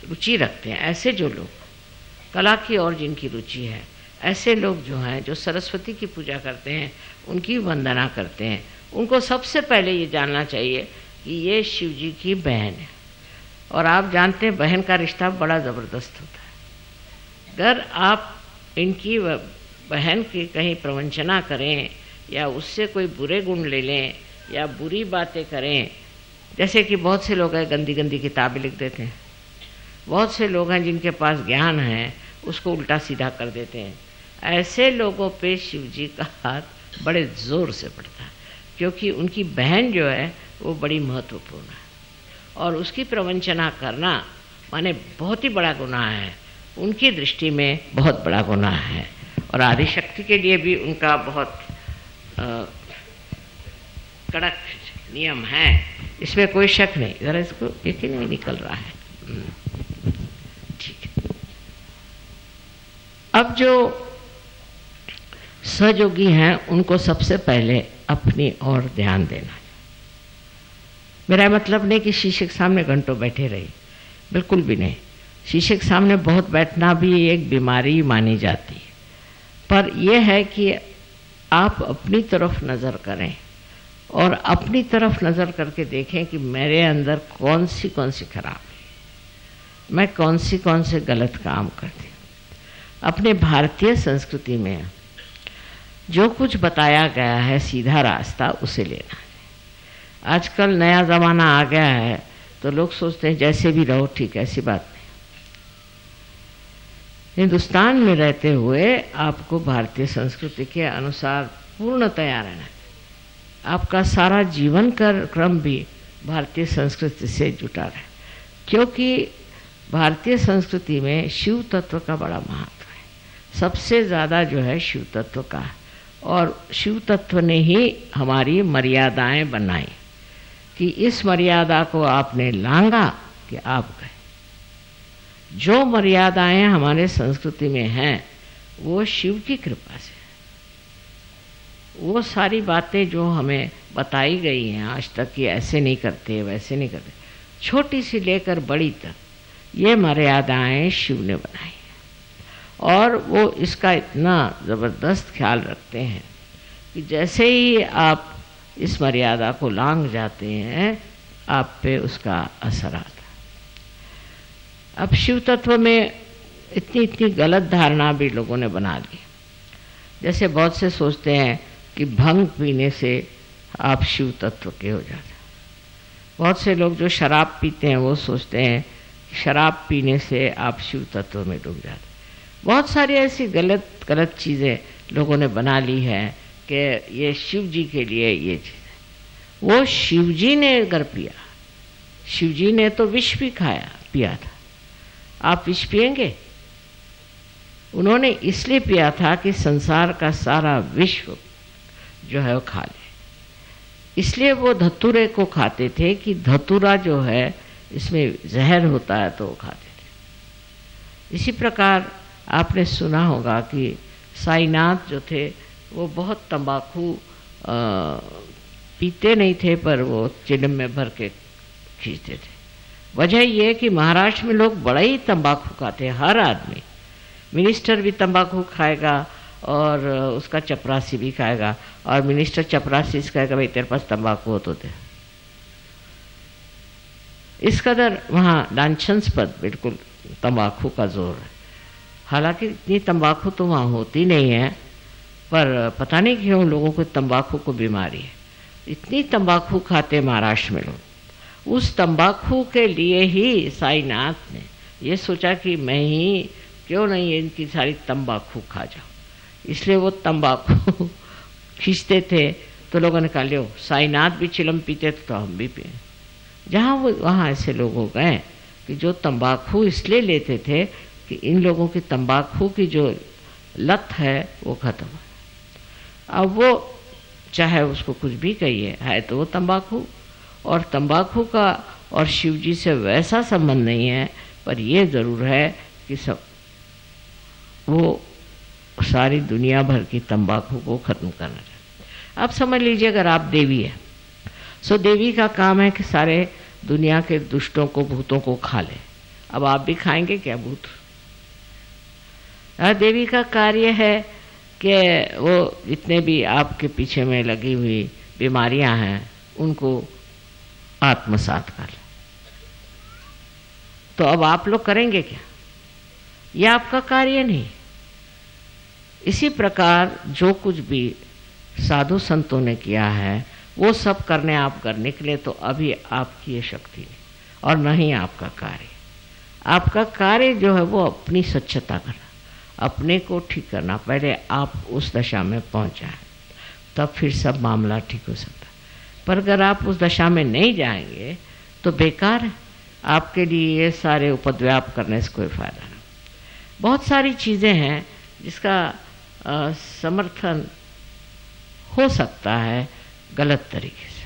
रुचि रखते हैं, ऐसे जो लोग कला की और जिनकी रुचि है, ऐसे लोग जो हैं जो सरस्वती की पूजा करते हैं, उनकी वंदना करते हैं, उनको सबसे पहले ये जानना चाहिए कि ये शिव जी की बहन है। और आप जानते हैं बहन का रिश्ता बड़ा ज़बरदस्त होता है। अगर आप इनकी बहन की कहीं प्रवंचना करें या उससे कोई बुरे गुण ले लें या बुरी बातें करें, जैसे कि बहुत से लोग हैं गंदी गंदी किताबें लिख देते हैं, बहुत से लोग हैं जिनके पास ज्ञान है उसको उल्टा सीधा कर देते हैं, ऐसे लोगों पे शिव जी का हाथ बड़े ज़ोर से पड़ता है, क्योंकि उनकी बहन जो है वो बड़ी महत्वपूर्ण है और उसकी प्रवंचना करना माने बहुत ही बड़ा गुनाह है, उनकी दृष्टि में बहुत बड़ा गुनाह है। और आदिशक्ति के लिए भी उनका बहुत कड़क नियम है, इसमें कोई शक नहीं। ज़रा इसको एक ही नहीं निकल रहा है, ठीक है। अब जो सहयोगी हैं उनको सबसे पहले अपनी ओर ध्यान देना है। मेरा मतलब नहीं कि शीशे के सामने घंटों बैठे रहिए, बिल्कुल भी नहीं। शीशे के सामने बहुत बैठना भी एक बीमारी मानी जाती है, पर यह है कि आप अपनी तरफ नज़र करें और अपनी तरफ नज़र करके देखें कि मेरे अंदर कौन सी खराब है, मैं कौन से गलत काम करती हूँ। अपने भारतीय संस्कृति में जो कुछ बताया गया है सीधा रास्ता उसे लेना है। आजकल नया ज़माना आ गया है तो लोग सोचते हैं जैसे भी रहो ठीक है, ऐसी बात नहीं। हिंदुस्तान में रहते हुए आपको भारतीय संस्कृति के अनुसार पूर्णतया रहना है। आपका सारा जीवन का क्रम भी भारतीय संस्कृति से जुटा रहे, क्योंकि भारतीय संस्कृति में शिव तत्व का बड़ा महत्व है। सबसे ज़्यादा जो है शिव तत्व का है और शिव तत्व ने ही हमारी मर्यादाएं बनाई कि इस मर्यादा को आपने लांघा कि आप गए। जो मर्यादाएं हमारे संस्कृति में हैं वो शिव की कृपा से, वो सारी बातें जो हमें बताई गई हैं आज तक कि ऐसे नहीं करते वैसे नहीं करते, छोटी सी लेकर बड़ी तक, ये मर्यादाएं शिव ने बनाई हैं और वो इसका इतना ज़बरदस्त ख्याल रखते हैं कि जैसे ही आप इस मर्यादा को लांघ जाते हैं आप पे उसका असर आता है। अब शिव तत्व में इतनी गलत धारणा भी लोगों ने बना ली। जैसे बहुत से सोचते हैं कि भंग पीने से आप शिव तत्व के हो जाते हैं। बहुत से लोग जो शराब पीते हैं वो सोचते हैं कि शराब पीने से आप शिव तत्व में डूब जाते हैं। बहुत सारी ऐसी गलत चीज़ें लोगों ने बना ली है कि ये शिव जी के लिए ये चीज़ है। वो शिव जी ने अगर पिया, शिव जी ने तो विष भी पिया था, आप विष पिएंगे? उन्होंने इसलिए पिया था कि संसार का सारा विश्व जो है वो खा ले। इसलिए वो धतूरे को खाते थे कि धतूरा जो है इसमें जहर होता है तो वो खाते थे। इसी प्रकार आपने सुना होगा कि साईनाथ जो थे वो बहुत तंबाकू पीते नहीं थे, पर वो चिलम में भर के खींचते थे। वजह ये कि महाराष्ट्र में लोग बड़ा ही तंबाकू खाते हैं। हर आदमी, मिनिस्टर भी तंबाकू खाएगा और उसका चपरासी भी खाएगा, और मिनिस्टर चपरासी से कहेगा भाई तेरे पास तंबाकू हो तो दे। इस कदर वहाँ लांछनास्पद बिल्कुल तंबाकू का जोर है। हालांकि इतनी तंबाकू तो वहाँ होती नहीं है, पर पता नहीं क्यों लोगों को तंबाकू को बीमारी है। इतनी तंबाकू खाते महाराष्ट्र में लोग। उस तंबाकू के लिए ही साईनाथ ने ये सोचा कि मैं ही क्यों नहीं इनकी सारी तंबाकू खा जाऊँ। इसलिए वो तंबाकू खींचते थे तो लोगों ने कहा लो साईनाथ भी चिलम पीते थे तो हम भी पिए। जहाँ वो वहाँ ऐसे लोग हो गए कि जो तंबाकू इसलिए लेते थे कि इन लोगों की तंबाकू की जो लत है वो खत्म है। अब वो चाहे उसको कुछ भी कहिए, है तो वो तंबाकू, और तंबाकू का और शिव जी से वैसा संबंध नहीं है, पर ये ज़रूर है कि सब वो सारी दुनिया भर की तंबाकू को ख़त्म करना चाहिए। अब समझ लीजिए अगर आप देवी है, सो देवी का काम है कि सारे दुनिया के दुष्टों को, भूतों को खा ले। अब आप भी खाएंगे क्या भूत? देवी का कार्य है कि वो जितने भी आपके पीछे में लगी हुई बीमारियां हैं उनको आत्मसात कर ले। तो अब आप लोग करेंगे क्या? ये आपका कार्य नहीं। इसी प्रकार जो कुछ भी साधु संतों ने किया है वो सब करने आप कर निकले तो अभी आपकी ये शक्ति नहीं, और न ही आपका कार्य। आपका कार्य जो है वो अपनी स्वच्छता करना, अपने को ठीक करना। पहले आप उस दशा में पहुंच जाए, तब फिर सब मामला ठीक हो सकता है। पर अगर आप उस दशा में नहीं जाएंगे तो बेकार है। आपके लिए ये सारे उपद्व्याप करने से कोई फ़ायदा नहीं। बहुत सारी चीज़ें हैं जिसका समर्थन हो सकता है गलत तरीके से,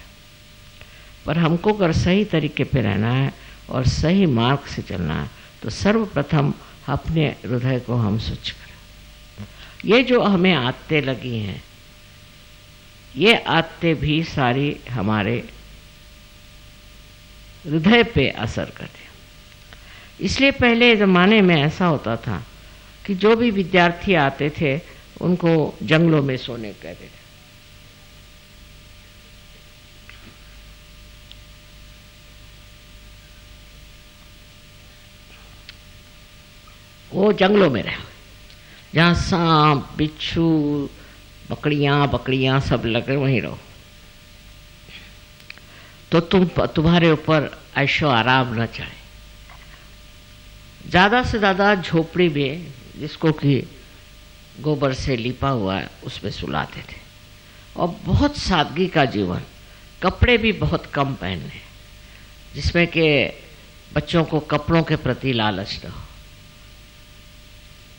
पर हमको अगर सही तरीके पे रहना है और सही मार्ग से चलना है तो सर्वप्रथम अपने हृदय को हम स्वच्छ करें। ये जो हमें आदतें लगी हैं, ये आदतें भी सारी हमारे हृदय पे असर करती हैं। इसलिए पहले ज़माने में ऐसा होता था कि जो भी विद्यार्थी आते थे उनको जंगलों में सोने कहते थे। वो जंगलों में रहे जहाँ सांप, बिच्छू, बकरियाँ सब लगे, वहीं रहो तो तुम्हारे ऊपर ऐशो आराम न चढ़े। ज़्यादा से ज़्यादा झोपड़ी में, जिसको कि गोबर से लिपा हुआ है, उसमें सुलाते थे। और बहुत सादगी का जीवन, कपड़े भी बहुत कम पहनने, जिसमें कि बच्चों को कपड़ों के प्रति लालच न हो।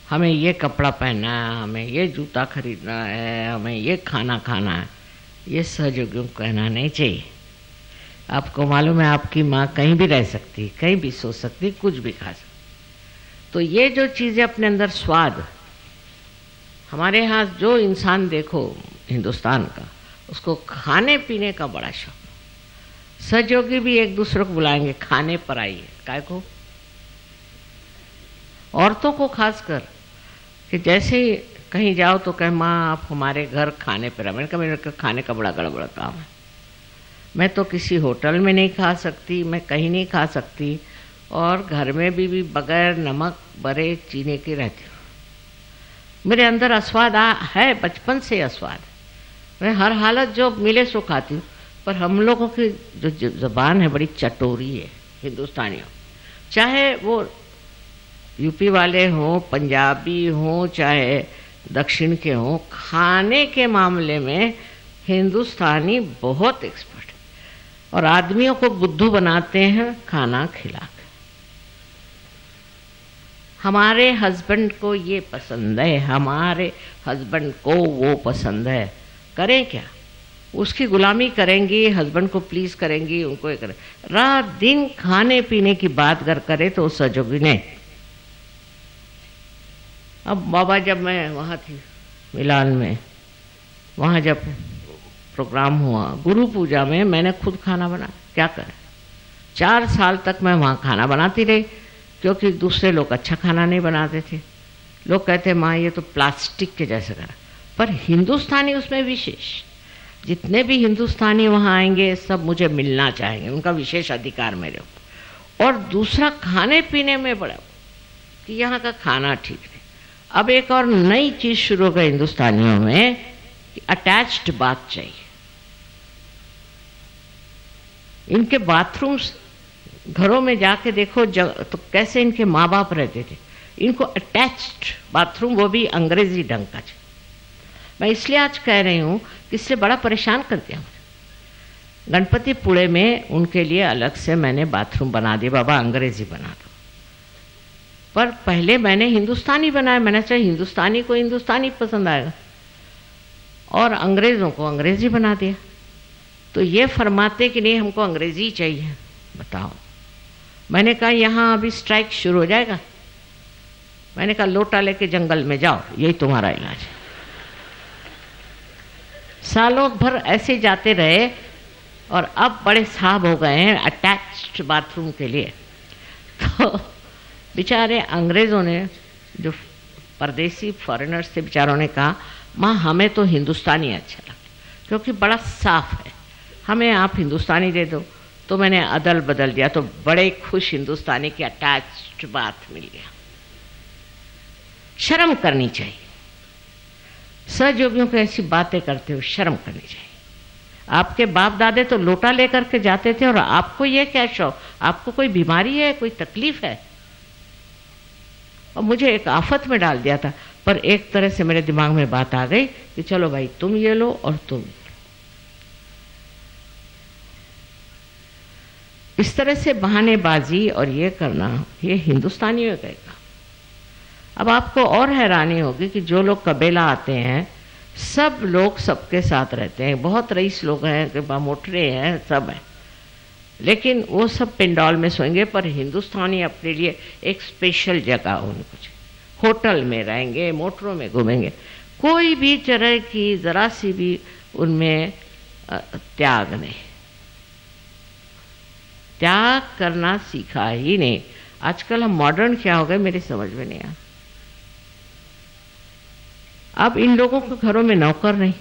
हमें ये कपड़ा पहनना है, हमें ये जूता खरीदना है, हमें ये खाना खाना है, ये सहयोगियों को कहना नहीं चाहिए। आपको मालूम है आपकी माँ कहीं भी रह सकती, कहीं भी सो सकती, कुछ भी खा सकती। तो ये जो चीज़ें अपने अंदर स्वाद, हमारे यहाँ जो इंसान देखो हिंदुस्तान का, उसको खाने पीने का बड़ा शौक। सहयोगी भी एक दूसरे को बुलाएंगे खाने पर आइए, काय को, औरतों को खासकर, कि जैसे ही कहीं जाओ तो कहे माँ आप हमारे घर खाने पर। मैंने कहा मेरे खाने का बड़ा गड़बड़ काम है, मैं तो किसी होटल में नहीं खा सकती, मैं कहीं नहीं खा सकती, और घर में भी बगैर नमक बड़े चीनी के रहती हूँ। मेरे अंदर अस्वाद है, बचपन से अस्वाद। मैं हर हालत जो मिले सो खाती हूँ। पर हम लोगों की जो ज़बान है बड़ी चटोरी है, हिंदुस्तानियों, चाहे वो यूपी वाले हों, पंजाबी हों, चाहे दक्षिण के हों, खाने के मामले में हिंदुस्तानी बहुत एक्सपर्ट है। और आदमियों को बुद्धू बनाते हैं खाना खिला कर। हमारे हस्बैंड को ये पसंद है, हमारे हस्बैंड को वो पसंद है, करें क्या? उसकी गुलामी करेंगी, हस्बैंड को प्लीज करेंगी, उनको ये करें, रात दिन खाने पीने की बात अगर करे तो सजोगी नहीं। अब बाबा, जब मैं वहाँ थी मिलान में, वहाँ जब प्रोग्राम हुआ गुरु पूजा में, मैंने खुद खाना बना, क्या करें, 4 साल तक मैं वहाँ खाना बनाती रही, क्योंकि दूसरे लोग अच्छा खाना नहीं बनाते थे। लोग कहते माँ ये तो प्लास्टिक के जैसे करा, पर हिंदुस्तानी उसमें विशेष, जितने भी हिंदुस्तानी वहाँ आएंगे सब मुझे मिलना चाहेंगे, उनका विशेष अधिकार मेरे ऊपर। और दूसरा खाने पीने में बड़ा कि यहाँ का खाना ठीक नहीं। अब एक और नई चीज़ शुरू हो गई हिंदुस्तानियों में कि अटैच्ड बाथ चाहिए। इनके बाथरूम्स घरों में जाके देखो तो कैसे इनके माँ बाप रहते थे, इनको अटैच्ड बाथरूम, वो भी अंग्रेजी ढंग का। मैं इसलिए आज कह रही हूँ कि इससे बड़ा परेशान कर दिया मुझे। गणपतिपुणे में उनके लिए अलग से मैंने बाथरूम बना दिया, बाबा अंग्रेजी बना दो। पर पहले मैंने हिंदुस्तानी बनाया, मैंने सोचा हिंदुस्तानी को हिंदुस्तानी पसंद आएगा, और अंग्रेज़ों को अंग्रेजी बना दिया। तो ये फरमाते कि नहीं हमको अंग्रेजी चाहिए, बताओ। मैंने कहा यहाँ अभी स्ट्राइक शुरू हो जाएगा। मैंने कहा लोटा लेके जंगल में जाओ, यही तुम्हारा इलाज है। सालों भर ऐसे जाते रहे, और अब बड़े साहब हो गए हैं अटैच्ड बाथरूम के लिए। तो बेचारे अंग्रेज़ों ने, जो परदेसी फॉरेनर्स थे, बेचारों ने कहा माँ हमें तो हिंदुस्तानी अच्छा लगता, क्योंकि बड़ा साफ है, हमें आप हिंदुस्तानी दे दो। तो मैंने अदल बदल दिया, तो बड़े खुश हिंदुस्तानी की अटैच्ड बात मिल गया। शर्म करनी चाहिए, सहयोगियों को ऐसी बातें करते हो, शर्म करनी चाहिए। आपके बाप दादे तो लोटा लेकर के जाते थे, और आपको ये क्या शौक, आपको कोई बीमारी है, कोई तकलीफ है? और मुझे एक आफत में डाल दिया था, पर एक तरह से मेरे दिमाग में बात आ गई कि चलो भाई तुम ये लो और तुम। इस तरह से बहानेबाजी और ये करना, ये हिंदुस्तानियों का काम। अब आपको और हैरानी होगी कि जो लोग कबीला आते हैं, सब लोग सबके साथ रहते हैं, बहुत रईस लोग हैं, मोटरे हैं, सब हैं, लेकिन वो सब पिंडॉल में सोएंगे। पर हिंदुस्तानी अपने लिए एक स्पेशल जगह उनको, होटल में रहेंगे, मोटरों में घूमेंगे, कोई भी तरह की ज़रा सी भी उनमें त्याग नहीं, त्याग करना सीखा ही नहीं। आजकल हम मॉडर्न क्या हो गए मेरी समझ में नहीं आ। अब इन लोगों के घरों में नौकर नहीं,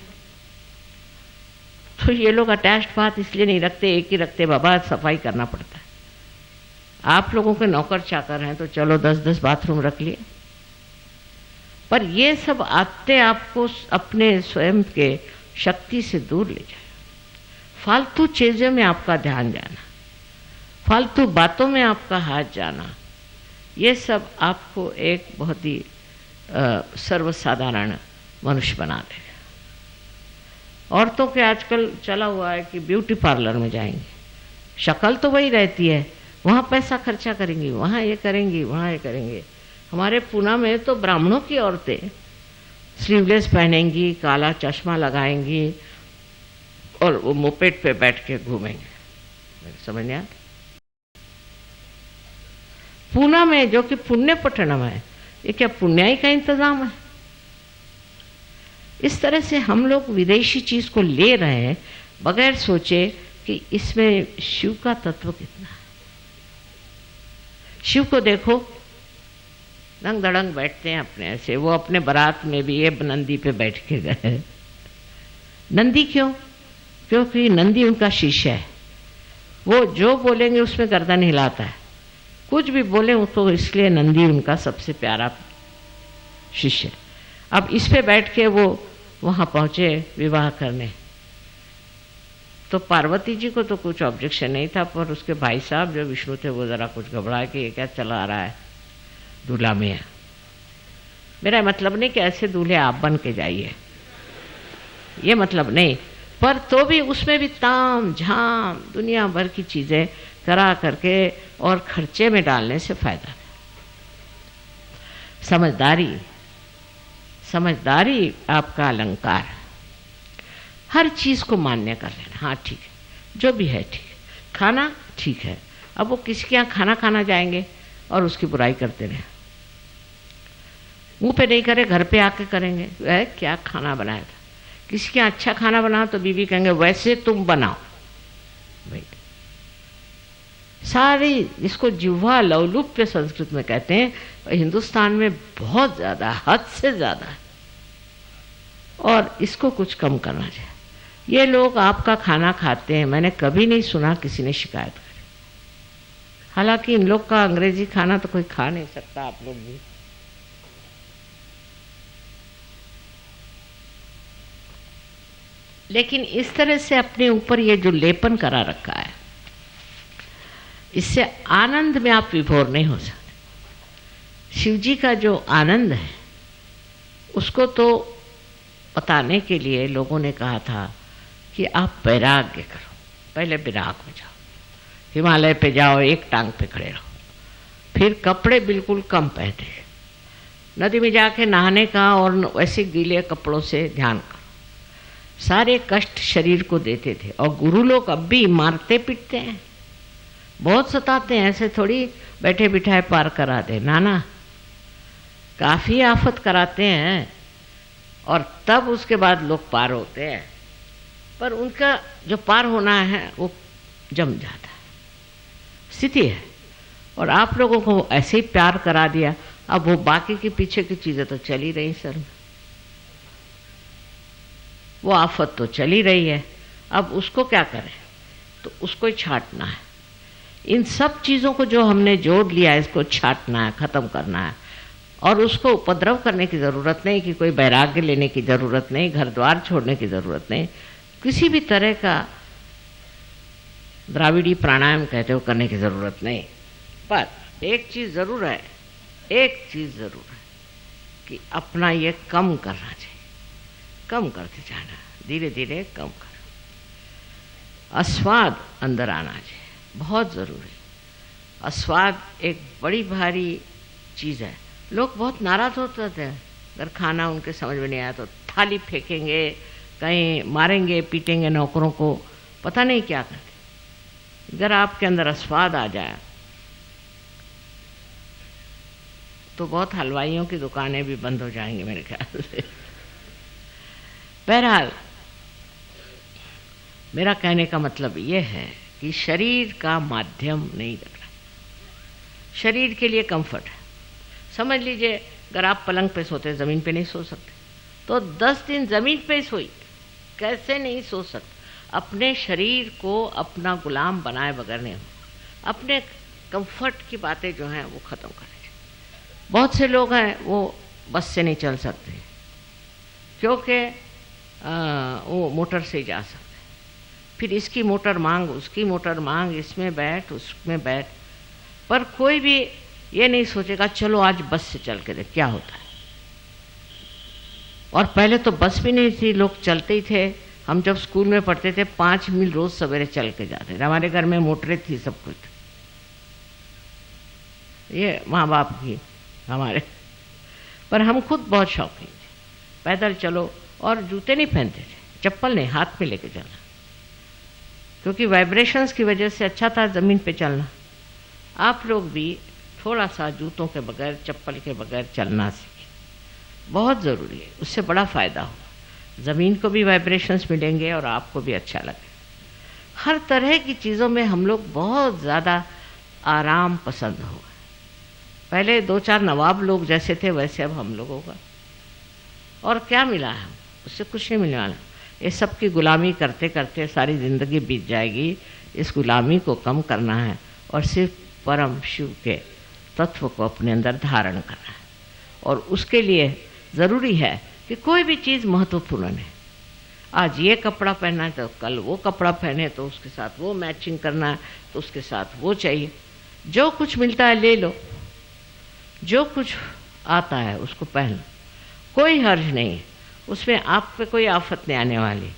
तो ये लोग अटैच्ड बात इसलिए नहीं रखते, एक ही रखते, बाबा सफाई करना पड़ता है। आप लोगों के नौकर चाकर हैं तो चलो 10-10 बाथरूम रख लिए, पर ये सब आते आपको अपने स्वयं के शक्ति से दूर ले जाए। फालतू चीज़ों में आपका ध्यान जाना, फालतू बातों में आपका हाथ जाना, ये सब आपको एक बहुत ही सर्वसाधारण मनुष्य बना देगा। औरतों के आजकल चला हुआ है कि ब्यूटी पार्लर में जाएंगी, शक्ल तो वही रहती है, वहाँ पैसा खर्चा करेंगी, वहाँ ये करेंगी, वहाँ ये करेंगे। हमारे पूना में तो ब्राह्मणों की औरतें स्लीवलेस पहनेंगी, काला चश्मा लगाएंगी, और वो मोपेड पे बैठ के घूमेंगे। समझ नहीं आता? पूना में, जो कि पुण्य पट्टनम है, ये क्या पुण्याई का इंतजाम है? इस तरह से हम लोग विदेशी चीज को ले रहे हैं बगैर सोचे कि इसमें शिव का तत्व कितना है। शिव को देखो, रंग दड़ंग बैठते हैं अपने ऐसे, वो अपने बारात में भी ये नंदी पे बैठ के गए। नंदी क्यों? क्योंकि नंदी उनका शिष्य है, वो जो बोलेंगे उसमें गर्दन हिलाता है, कुछ भी बोले उसको, इसलिए नंदी उनका सबसे प्यारा शिष्य। अब इस पे बैठ के वो वहाँ पहुँचे विवाह करने, तो पार्वती जी को तो कुछ ऑब्जेक्शन नहीं था, पर उसके भाई साहब जो विष्णु थे वो ज़रा कुछ घबराए कि ये क्या चला आ रहा है दूल्हा में। मेरा मतलब नहीं कि ऐसे दूल्हे आप बन के जाइए, ये मतलब नहीं, पर तो भी उसमें भी ताम झाम दुनिया भर की चीज़ें करा करके और खर्चे में डालने से फायदा है। समझदारी, समझदारी आपका अलंकार। हर चीज़ को मान्य कर लेना, हाँ ठीक है, जो भी है ठीक है, खाना ठीक है। अब वो किसी के यहाँ खाना खाना जाएंगे और उसकी बुराई करते रहे, मुंह पे नहीं करे, घर पे आके करेंगे, वह क्या खाना बनाया था। किसी के यहाँ अच्छा खाना बनाओ तो बीवी कहेंगे वैसे तुम बनाओ। भाई सारी, इसको जिह्वा लौलुप्य संस्कृत में कहते हैं, हिंदुस्तान में बहुत ज़्यादा, हद से ज़्यादा है, और इसको कुछ कम करना चाहिए। ये लोग आपका खाना खाते हैं, मैंने कभी नहीं सुना किसी ने शिकायत करी। हालांकि इन लोग का अंग्रेजी खाना तो कोई खा नहीं सकता, आप लोग भी। लेकिन इस तरह से अपने ऊपर ये जो लेपन करा रखा है, इससे आनंद में आप विभोर नहीं हो सकते। शिव जी का जो आनंद है उसको तो बताने के लिए लोगों ने कहा था कि आप वैराग्य करो, पहले विराग हो जाओ, हिमालय पे जाओ, एक टांग पे खड़े रहो, फिर कपड़े बिल्कुल कम पहने, नदी में जाके नहाने का और वैसे गीले कपड़ों से ध्यान करो। सारे कष्ट शरीर को देते थे, और गुरु लोग अब भी मारते पीटते हैं, बहुत सताते हैं, ऐसे थोड़ी बैठे बिठाए पार करा दे, ना, काफ़ी आफत कराते हैं, और तब उसके बाद लोग पार होते हैं। पर उनका जो पार होना है वो जम जाता है, स्थिति है। और आप लोगों को ऐसे ही प्यार करा दिया, अब वो बाकी की पीछे की चीज़ें तो चल ही रही सर में, वो आफत तो चली रही है, अब उसको क्या करें, तो उसको ही छांटना है। इन सब चीज़ों को जो हमने जोड़ लिया है, इसको छांटना है, ख़त्म करना है। और उसको उपद्रव करने की ज़रूरत नहीं, कि कोई वैराग्य लेने की ज़रूरत नहीं, घर द्वार छोड़ने की ज़रूरत नहीं, किसी भी तरह का द्राविड़ी प्राणायाम कहते हो करने की ज़रूरत नहीं। पर एक चीज़ ज़रूर है, एक चीज़ ज़रूर है कि अपना ये कम करना चाहिए, कम करते जाना, धीरे धीरे कम करो। अस्वाद अंदर आना चाहिए, बहुत ज़रूरी। अस्वाद एक बड़ी भारी चीज़ है। लोग बहुत नाराज़ होते थे अगर खाना उनके समझ में नहीं आया तो थाली फेंकेंगे, कहीं मारेंगे पीटेंगे नौकरों को, पता नहीं क्या करते। अगर आपके अंदर अस्वाद आ जाए तो बहुत हलवाइयों की दुकानें भी बंद हो जाएंगी मेरे ख्याल से। बहरहाल मेरा कहने का मतलब ये है कि शरीर का माध्यम नहीं रखना, शरीर के लिए कंफर्ट है। समझ लीजिए अगर आप पलंग पे सोते, ज़मीन पे नहीं सो सकते, तो 10 दिन ज़मीन पे सोई, कैसे नहीं सो सकते। अपने शरीर को अपना गुलाम बनाए बगैर नहीं हो, अपने कंफर्ट की बातें जो हैं वो ख़त्म करें। बहुत से लोग हैं वो बस से नहीं चल सकते क्योंकि वो मोटर से जा सकते, फिर इसकी मोटर मांग, उसकी मोटर मांग, इसमें बैठ, उसमें बैठ, पर कोई भी ये नहीं सोचेगा चलो आज बस से चल के देख क्या होता है। और पहले तो बस भी नहीं थी, लोग चलते ही थे। हम जब स्कूल में पढ़ते थे 5 मील रोज़ सवेरे चल के जाते थे, हमारे घर में मोटरें थी, सब कुछ, ये माँ बाप की हमारे, पर हम खुद बहुत शौकीन थे। पैदल चलो, और जूते नहीं पहनते थे, चप्पल नहीं, हाथ में लेके चलना, क्योंकि वाइब्रेशंस की वजह से अच्छा था ज़मीन पे चलना। आप लोग भी थोड़ा सा जूतों के बगैर, चप्पल के बगैर चलना सीखें, बहुत ज़रूरी है, उससे बड़ा फ़ायदा हो। ज़मीन को भी वाइब्रेशंस मिलेंगे और आपको भी अच्छा लगे। हर तरह की चीज़ों में हम लोग बहुत ज़्यादा आराम पसंद हो गए। पहले 2-4 नवाब लोग जैसे थे वैसे अब हम लोगों का, और क्या मिला है, उससे कुछ नहीं मिलने वाला। ये सब की गुलामी करते करते सारी ज़िंदगी बीत जाएगी। इस गुलामी को कम करना है और सिर्फ परम शिव के तत्व को अपने अंदर धारण करना है। और उसके लिए ज़रूरी है कि कोई भी चीज़ महत्वपूर्ण है। आज ये कपड़ा पहनना है तो कल वो कपड़ा पहने, तो उसके साथ वो मैचिंग करना है, तो उसके साथ वो चाहिए। जो कुछ मिलता है ले लो, जो कुछ आता है उसको पहन, कोई हर्ज नहीं है उसमें, आप पे कोई आफत नहीं आने वाली।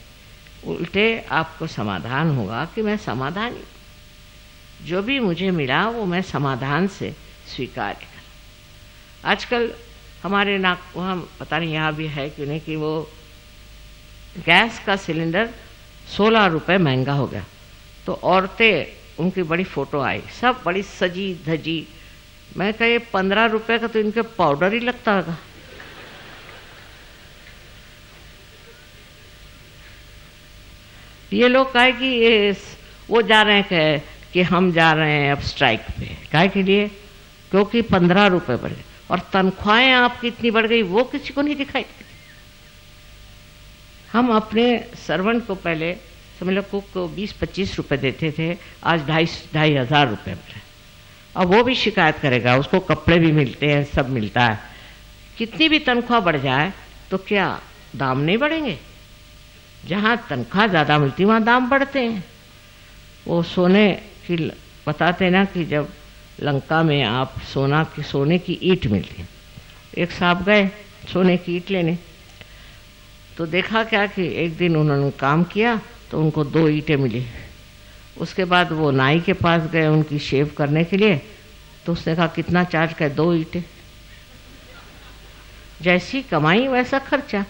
उल्टे आपको समाधान होगा कि मैं समाधानी, जो भी मुझे मिला वो मैं समाधान से स्वीकार करूं। आजकल हमारे वहाँ पता नहीं यहाँ भी है कि नहीं, कि वो गैस का सिलेंडर 16 रुपये महंगा हो गया। तो औरतें, उनकी बड़ी फ़ोटो आई, सब बड़ी सजी धजी। मैं कहा ये 15 रुपये का तो इनके पाउडर ही लगता होगा। ये लोग कहे कि ये वो जा रहे हैं कि हम जा रहे हैं अब स्ट्राइक पे। काहे के लिए? क्योंकि 15 रुपये बढ़े और तनख्वाहें आपकी इतनी बढ़ गई, वो किसी को नहीं दिखाई देती। हम अपने सर्वेंट को पहले समझ लो कुक को 20-25 रुपये देते थे, आज 2,500 रुपये मिले। अब वो भी शिकायत करेगा, उसको कपड़े भी मिलते हैं, सब मिलता है। कितनी भी तनख्वाह बढ़ जाए तो क्या दाम नहीं बढ़ेंगे? जहाँ तनख्वाह ज़्यादा मिलती वहाँ दाम बढ़ते हैं। वो सोने की बताते ना कि जब लंका में आप सोने की ईंट मिलती है। एक साहब गए सोने की ईंट लेने, तो देखा क्या कि एक दिन उन्होंने काम किया तो उनको 2 ईंटें मिली। उसके बाद वो नाई के पास गए उनकी शेव करने के लिए, तो उसने कहा कितना चार्ज करे? 2 ईंटें। जैसी कमाई वैसा खर्चा,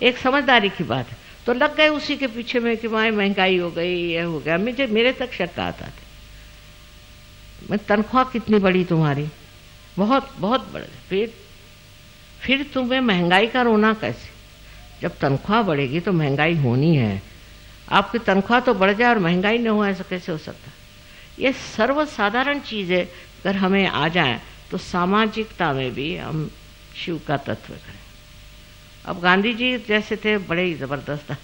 एक समझदारी की बात है। तो लग गए उसी के पीछे में कि भाई महंगाई हो गई, ये हो गया। मेरे तक शक आता था, मैं तनख्वाह कितनी बड़ी तुम्हारी? बहुत बहुत बड़ी। फिर तुम्हें महंगाई का रोना कैसे? जब तनख्वाह बढ़ेगी तो महंगाई होनी है। आपकी तनख्वाह तो बढ़ जाए और महंगाई न हो, ऐसा कैसे हो सकता? ये सर्वसाधारण चीज़ है। अगर हमें आ जाए तो सामाजिकता में भी हम शिव का तत्व करें। अब गांधी जी जैसे थे, बड़े ही ज़बरदस्त थे।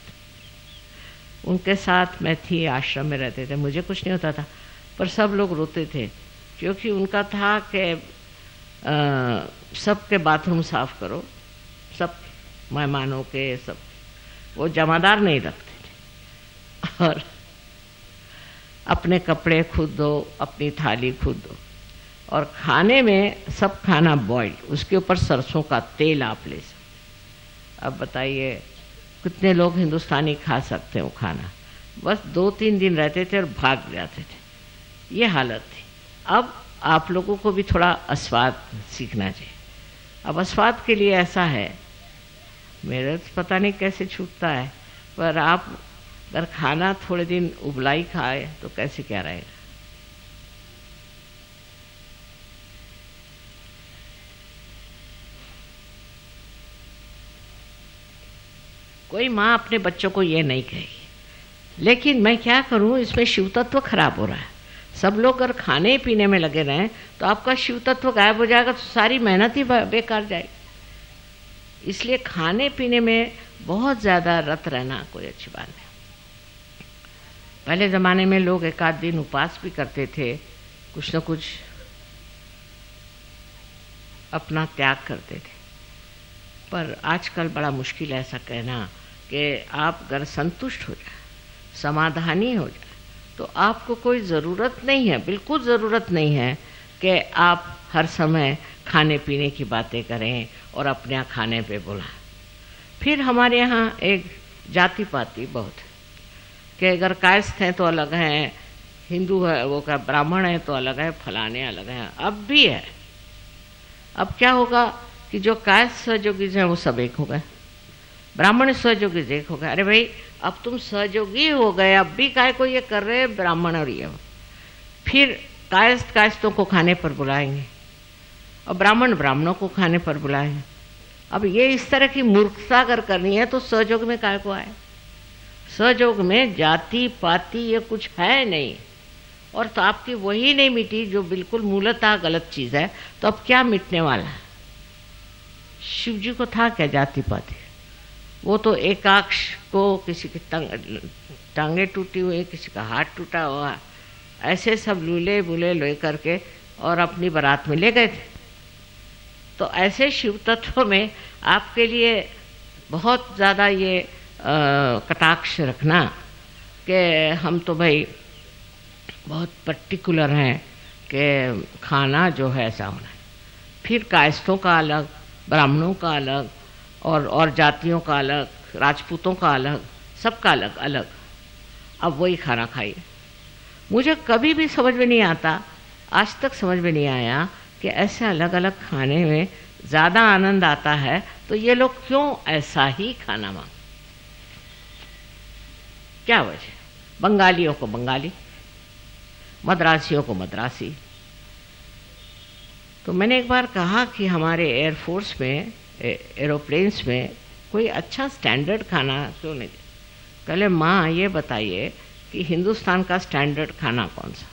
उनके साथ मैं थी, आश्रम में रहते थे, मुझे कुछ नहीं होता था, पर सब लोग रोते थे क्योंकि उनका था कि सबके बाथरूम साफ करो, सब मेहमानों के, सब। वो जमादार नहीं रखते थे और अपने कपड़े खुद धो, अपनी थाली खुद धो, और खाने में सब खाना बॉइल्ड, उसके ऊपर सरसों का तेल आप ले सकते। अब बताइए कितने लोग हिंदुस्तानी खा सकते हैं वो खाना? बस 2-3 दिन रहते थे और भाग जाते थे। ये हालत थी। अब आप लोगों को भी थोड़ा आस्वाद सीखना चाहिए। अब आस्वाद के लिए ऐसा है, मेरे तो पता नहीं कैसे छूटता है, पर आप अगर खाना थोड़े दिन उबलाई खाए तो कैसे क्या रहेगा? कोई माँ अपने बच्चों को ये नहीं कहेगी, लेकिन मैं क्या करूँ, इसमें शिव तत्व खराब हो रहा है। सब लोग अगर खाने पीने में लगे रहें तो आपका शिव तत्व गायब हो जाएगा, तो सारी मेहनत ही बेकार जाएगी। इसलिए खाने पीने में बहुत ज़्यादा रत रहना कोई अच्छी बात नहीं। पहले ज़माने में लोग 1 आध दिन उपवास भी करते थे, कुछ न कुछ अपना त्याग करते थे, पर आजकल बड़ा मुश्किल है ऐसा कहना कि आप अगर संतुष्ट हो जाए, समाधानी हो जाए, तो आपको कोई ज़रूरत नहीं है, बिल्कुल ज़रूरत नहीं है कि आप हर समय खाने पीने की बातें करें और अपने यहाँ खाने पे बुलाएं। फिर हमारे यहाँ एक जाति पाति बहुत है कि अगर कायस्थ हैं तो अलग हैं, हिंदू है वो क्या ब्राह्मण है तो अलग है, फलाने अलग हैं। अब भी है। अब क्या होगा कि जो कायस्थ सहयोगी हैं वो सब एक हो गए, ब्राह्मण सहयोगी एक हो गए। अरे भाई अब तुम सहयोगी हो गए, अब भी काय को ये कर रहे हैं ब्राह्मण और ये। फिर कायस्थ कायस्थों को खाने पर बुलाएंगे और ब्राह्मण ब्राह्मणों को खाने पर बुलाएंगे। अब ये इस तरह की मूर्खता अगर करनी है तो सहयोग में काय को आए? सहयोग में जाति पाति ये कुछ है नहीं, और तो आपकी वही नहीं मिटी जो बिल्कुल मूलतः गलत चीज़ है, तो अब क्या मिटने वाला है? शिव जी को था क्या जाति पाति? वो तो एकाक्ष को किसी की टांगे टूटी हुई, किसी का हाथ टूटा हुआ, ऐसे सब लूले बुले ले करके और अपनी बारात में ले गए थे। तो ऐसे शिव तत्व में आपके लिए बहुत ज़्यादा ये कटाक्ष रखना कि हम तो भाई बहुत पर्टिकुलर हैं कि खाना जो है ऐसा होना है। फिर कायस्थों का अलग, ब्राह्मणों का अलग, और जातियों का अलग, राजपूतों का अलग, सबका अलग अलग। अब वही खाना खाइए। मुझे कभी भी समझ में नहीं आता, आज तक समझ में नहीं आया कि ऐसे अलग अलग खाने में ज़्यादा आनंद आता है, तो ये लोग क्यों ऐसा ही खाना मांगते? क्या वजह? बंगालियों को बंगाली, मद्रासियों को मद्रासी। तो मैंने एक बार कहा कि हमारे एयरफोर्स में, एरोप्लेन्स में कोई अच्छा स्टैंडर्ड खाना क्यों नहीं? पहले माँ ये बताइए कि हिंदुस्तान का स्टैंडर्ड खाना कौन सा?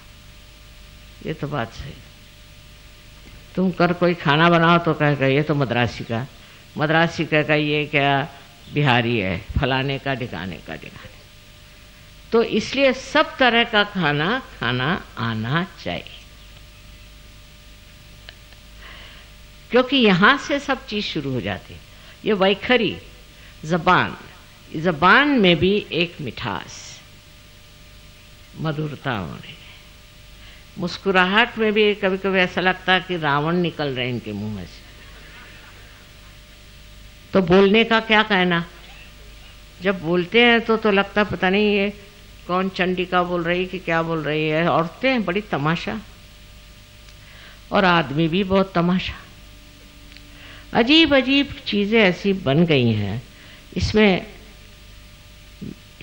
ये तो बात सही। तुम कर कोई खाना बनाओ तो कहेगा ये तो मद्रासी का, मद्रासी कहेगा ये क्या बिहारी है, फलाने का ढिकाने का ढिकाने। तो इसलिए सब तरह का खाना खाना आना चाहिए, क्योंकि यहाँ से सब चीज़ शुरू हो जाती है। ये वैखरी ज़बान, ज़बान में भी एक मिठास, मधुरता होने, मुस्कुराहट में भी कभी कभी ऐसा लगता है कि रावण निकल रहे हैं इनके मुंह में से। तो बोलने का क्या कहना, जब बोलते हैं तो लगता पता नहीं ये कौन चंडिका बोल रही कि क्या बोल रही है। औरतें बड़ी तमाशा और आदमी भी बहुत तमाशा। अजीब अजीब चीज़ें ऐसी बन गई हैं। इसमें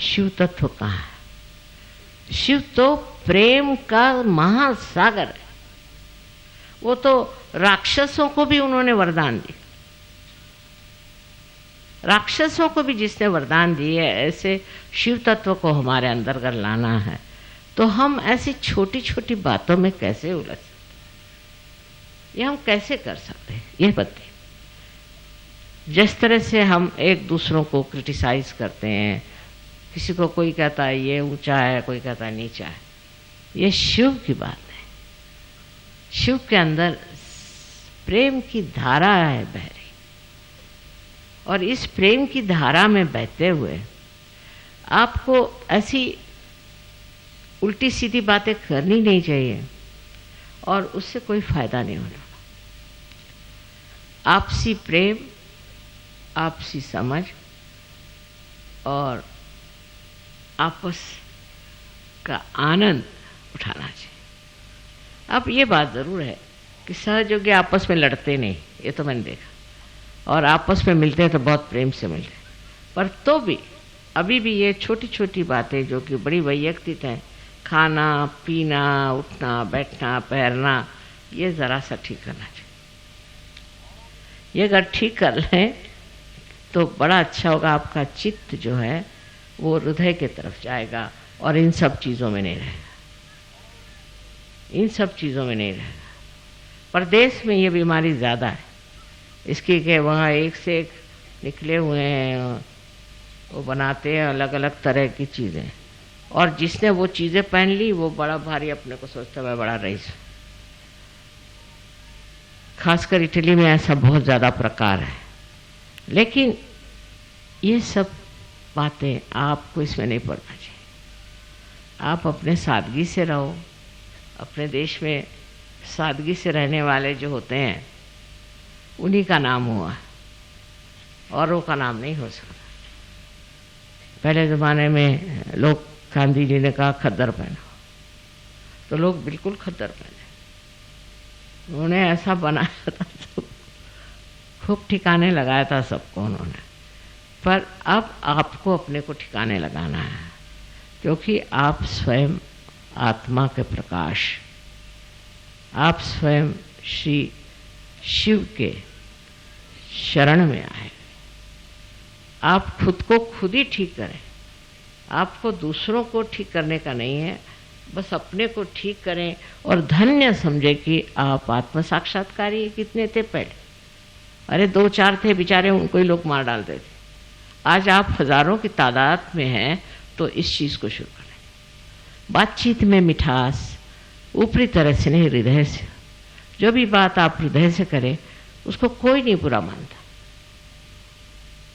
शिव तत्व कहाँ है? शिव तो प्रेम का महासागर है। वो तो राक्षसों को भी उन्होंने वरदान दिए, राक्षसों को भी जिसने वरदान दिए, ऐसे शिव तत्व को हमारे अंदर अगर लाना है तो हम ऐसी छोटी छोटी बातों में कैसे उलझ सकते, ये हम कैसे कर सकते हैं? ये बताइए। जिस तरह से हम एक दूसरों को क्रिटिसाइज करते हैं, किसी को कोई कहता है ये ऊंचा है, कोई कहता है नीचा है, ये शिव की बात है। शिव के अंदर प्रेम की धारा है बह रही, और इस प्रेम की धारा में बहते हुए आपको ऐसी उल्टी सीधी बातें करनी नहीं चाहिए और उससे कोई फायदा नहीं होना। आपसी प्रेम, आपसी समझ और आपस का आनंद उठाना चाहिए। अब ये बात ज़रूर है कि सहयोगी आपस में लड़ते नहीं, ये तो मैंने देखा, और आपस में मिलते हैं तो बहुत प्रेम से मिलते हैं, पर तो भी अभी भी ये छोटी छोटी बातें जो कि बड़ी वैयक्तिक हैं, खाना पीना, उठना बैठना पैरना, ये ज़रा सा ठीक करना चाहिए। ये अगर ठीक कर लें तो बड़ा अच्छा होगा। आपका चित्त जो है वो हृदय की तरफ जाएगा और इन सब चीज़ों में नहीं रहेगा, इन सब चीज़ों में नहीं रहेगा। परदेश में ये बीमारी ज़्यादा है इसकी कि वहाँ एक से एक निकले हुए हैं, वो बनाते हैं अलग अलग तरह की चीज़ें, और जिसने वो चीज़ें पहन ली वो बड़ा भारी अपने को सोचता है मैं बड़ा रईस। खासकर इटली में ऐसा बहुत ज़्यादा प्रकार है। लेकिन ये सब बातें आपको इसमें नहीं पड़ना चाहिए। आप अपने सादगी से रहो। अपने देश में सादगी से रहने वाले जो होते हैं उन्हीं का नाम हुआ, औरों का नाम नहीं हो सकता। पहले ज़माने में लोग, गांधी जी ने कहा खद्दर पहनो, तो लोग बिल्कुल खद्दर पहने। उन्होंने ऐसा बनाया था, सब खूब ठिकाने लगाया था सबको उन्होंने। पर अब आपको अपने को ठिकाने लगाना है, क्योंकि आप स्वयं आत्मा के प्रकाश, आप स्वयं श्री शिव के शरण में आए। आप खुद को खुद ही ठीक करें। आपको दूसरों को ठीक करने का नहीं है, बस अपने को ठीक करें और धन्य समझे कि आप आत्म साक्षात्कारी कितने थे पहले। अरे 2-4 थे बेचारे, उनको ही लोग मार डालते थे। आज आप हजारों की तादाद में हैं, तो इस चीज़ को शुरू करें। बातचीत में मिठास, ऊपरी तरह से नहीं, हृदय से। जो भी बात आप हृदय से करें उसको कोई नहीं बुरा मानता,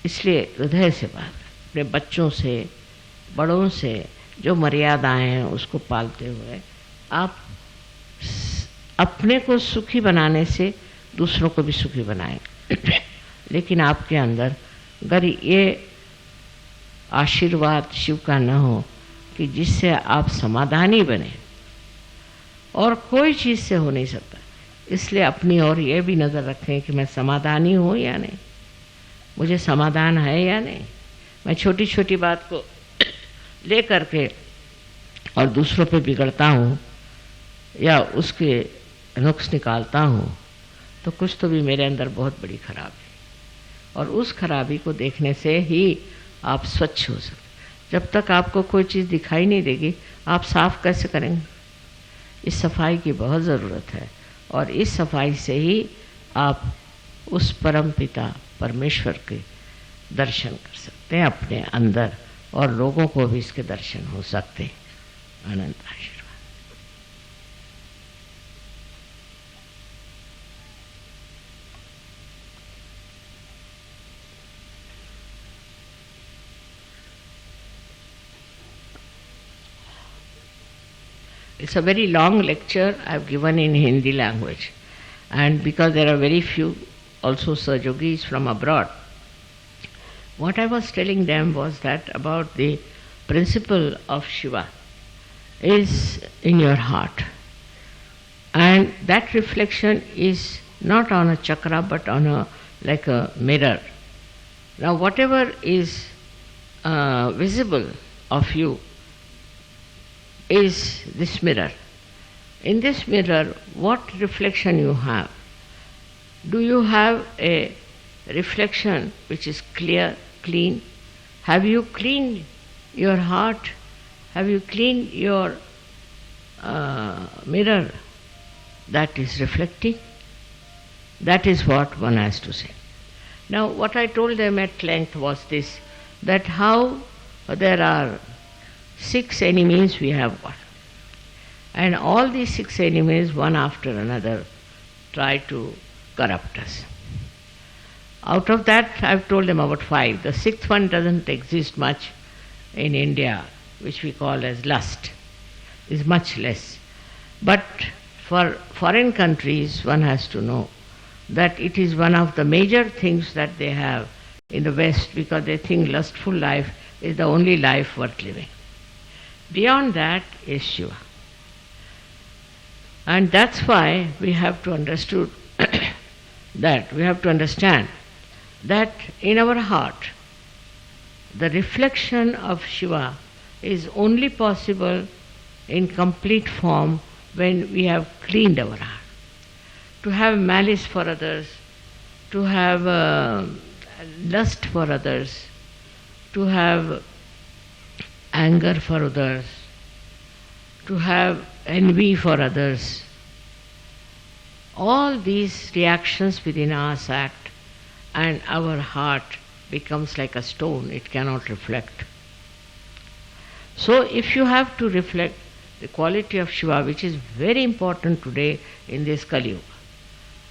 इसलिए हृदय से बात करें। अपने बच्चों से, बड़ों से जो मर्यादाएं हैं उसको पालते हुए आप अपने को सुखी बनाने से दूसरों को भी सुखी बनाएं। लेकिन आपके अंदर अगर ये आशीर्वाद शिव का न हो कि जिससे आप समाधानी बने, और कोई चीज़ से हो नहीं सकता, इसलिए अपनी ओर ये भी नज़र रखें कि मैं समाधानी हूँ या नहीं, मुझे समाधान है या नहीं। मैं छोटी छोटी बात को ले करके और दूसरों पे बिगड़ता हूँ या उसके नुक्स निकालता हूँ, तो कुछ तो भी मेरे अंदर बहुत बड़ी खराबी है। और उस खराबी को देखने से ही आप स्वच्छ हो सकते। जब तक आपको कोई चीज़ दिखाई नहीं देगी, आप साफ कैसे करेंगे? इस सफाई की बहुत ज़रूरत है, और इस सफाई से ही आप उस परम पिता परमेश्वर के दर्शन कर सकते हैं अपने अंदर, और लोगों को भी इसके दर्शन हो सकते हैं। अनंत आशीर्वाद। It's a very long lecture I've given in Hindi language, and because there are very few also Sahajogis from abroad, what I was telling them was that about the principle of Shiva is in your heart, and that reflection is not on a chakra but on a like a mirror. Now whatever is visible of you is this mirror. In this mirror, what reflection you have? Do you have a reflection which is clear, clean? Have you cleaned your heart? Have you cleaned your mirror that is reflecting? That is what one has to say. Now, what I told them at length was this, that how there are 6 enemies we have got. And all these 6 enemies, one after another, try to corrupt us. Out of that, I've told them about 5. The 6th one doesn't exist much in India, which we call as lust, is much less. But for foreign countries, one has to know that it is one of the major things that they have in the West, because they think lustful life is the only life worth living. Beyond that is Shiva. And that's why we have to understand that in our heart, the reflection of Shiva is only possible in complete form when we have cleaned our heart. To have malice for others, to have lust for others, to have anger for others, to have envy for others, all these reactions within us act, and our heart becomes like a stone, it cannot reflect. So if you have to reflect the quality of Shiva, which is very important today in this Kali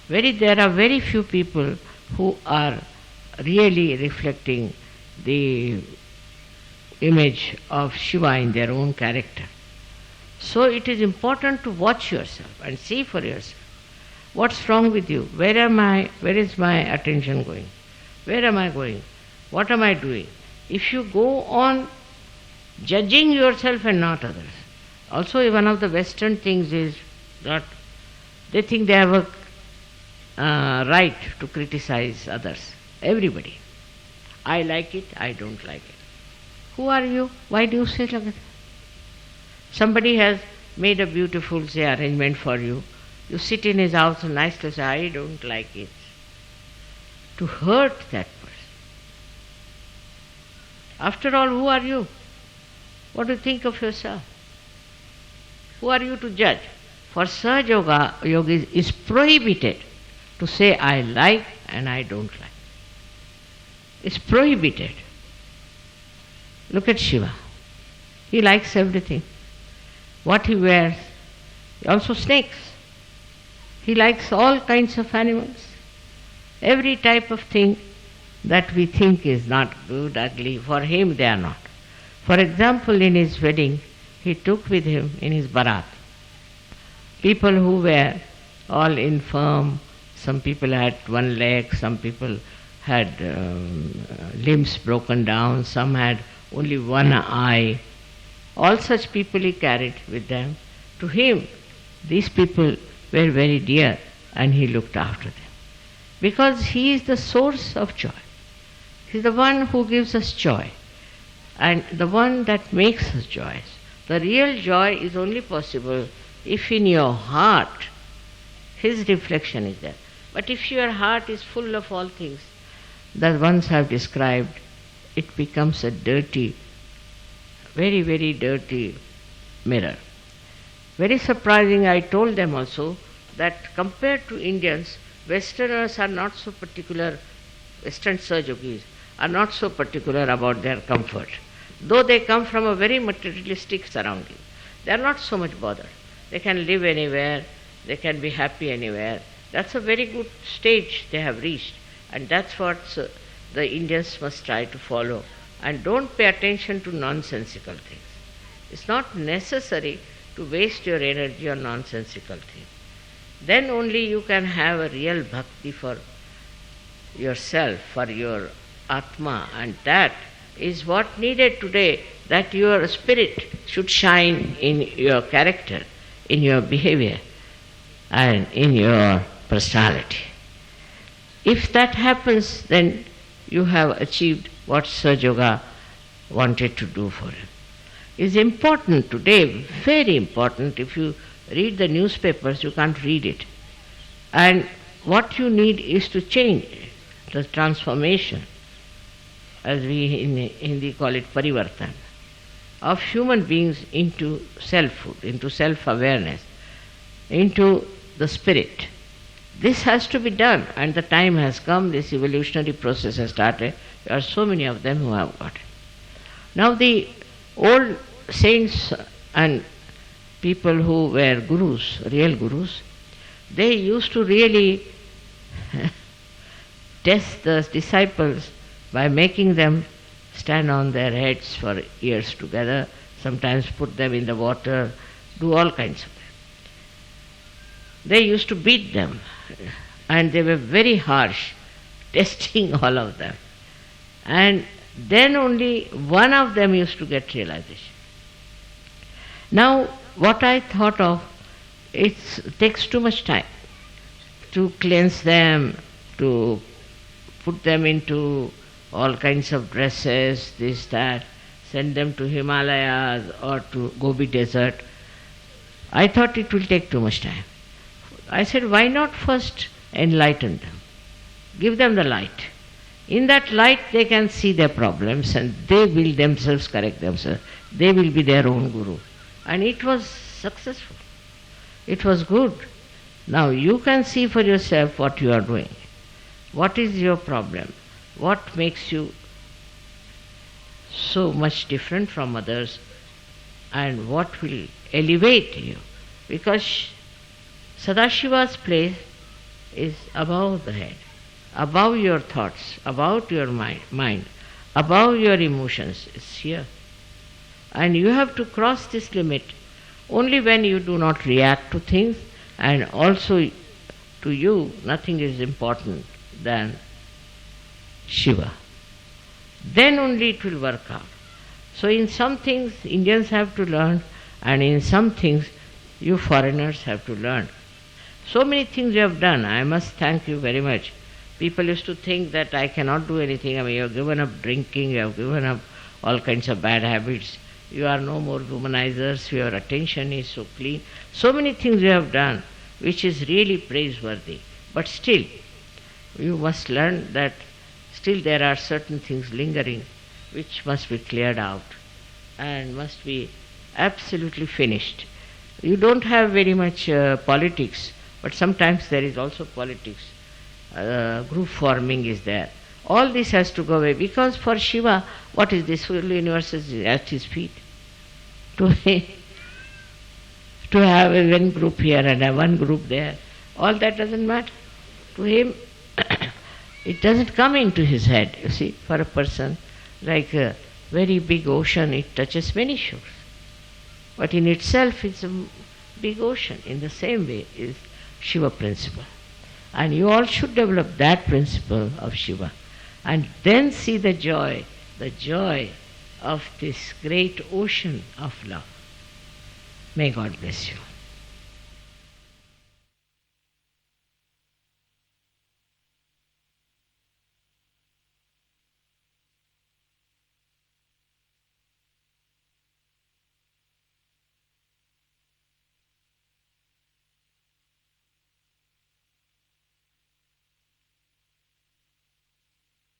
Yuga, there are very few people who are really reflecting the image of Shiva in their own character. So it is important to watch yourself and see for yourself. What's wrong with you? Where is my attention going? Where am I going? What am I doing? If you go on judging yourself and not others. Also, one of the Western things is that they think they have a right to criticize others. Everybody. I like it, I don't like it. Who are you? Why do you say like that? Somebody has made a beautiful, say, arrangement for you. You sit in his house and nicely say, I don't like it. To hurt that person. After all, who are you? What do you think of yourself? Who are you to judge? For Sahaja Yoga is prohibited to say I like and I don't like. It's prohibited. Look at Shiva. He likes everything. What he wears, also snakes. He likes all kinds of animals. Every type of thing that we think is not good, ugly, for him they are not. For example, in his wedding, he took with him in his barat people who were all infirm. Some people had one leg, some people had limbs broken down, some had only one eye. All such people he carried with them. To him, these people were very dear, and he looked after them. Because he is the source of joy. He is the one who gives us joy. and the one that makes us joyous. The real joy is only possible if in your heart his reflection is there. But if your heart is full of all things that once I've described, it becomes a dirty, very, very dirty mirror. Very surprising, I told them also that compared to Indians, Westerners are not so particular, Western Saj Yogis are not so particular about their comfort. Though they come from a very materialistic surrounding, they are not so much bothered. They can live anywhere, they can be happy anywhere. That's a very good stage they have reached, and that's what the Indians must try to follow. And don't pay attention to nonsensical things. It's not necessary to waste your energy on nonsensical things. Then only you can have a real bhakti for yourself, for your Atma, and that is what needed today, that your spirit should shine in your character, in your behavior, and in your personality. If that happens, then you have achieved what Saj Yoga wanted to do for him. It's important today, very important. If you read the newspapers, you can't read it. And what you need is to change the transformation, as we in Hindi call it parivartan, of human beings into selfhood, into self-awareness, into the spirit. This has to be done, and the time has come. This evolutionary process has started. There are so many of them who have got it. Now the old saints and people who were gurus, real gurus, they used to really test the disciples by making them stand on their heads for years together, sometimes put them in the water, do all kinds of things. They used to beat them, and they were very harsh, testing all of them. And then only one of them used to get realization. Now, what I thought of, it takes too much time to cleanse them, to put them into all kinds of dresses, this, that, send them to Himalayas or to Gobi Desert. I thought it will take too much time. I said, why not first enlighten them? Give them the light. In that light they can see their problems and they will themselves correct themselves. They will be their own guru. And it was successful. It was good. Now you can see for yourself what you are doing. What is your problem? What makes you so much different from others, and what will elevate you? Because Sadashiva's place is above the head, above your thoughts, above your mind, above your emotions. It's here. And you have to cross this limit only when you do not react to things, and also to you nothing is important than Shiva. Then only it will work out. So in some things Indians have to learn, and in some things you foreigners have to learn. So many things you have done. I must thank you very much. People used to think that I cannot do anything. I mean, you have given up drinking, you have given up all kinds of bad habits. You are no more womanizers, your attention is so clean. So many things you have done, which is really praiseworthy. But still, you must learn that still there are certain things lingering which must be cleared out and must be absolutely finished. You don't have very much politics, but sometimes there is also politics. Group forming is there. All this has to go away, because for Shiva, what is this? Full universe is at his feet. To have one group here and have one group there, all that doesn't matter. To him, it doesn't come into his head. You see, for a person, like a very big ocean, it touches many shores. But in itself, it's a big ocean. In the same way is Shiva principle. And you all should develop that principle of Shiva. And then see the joy of this great ocean of love. May God bless you.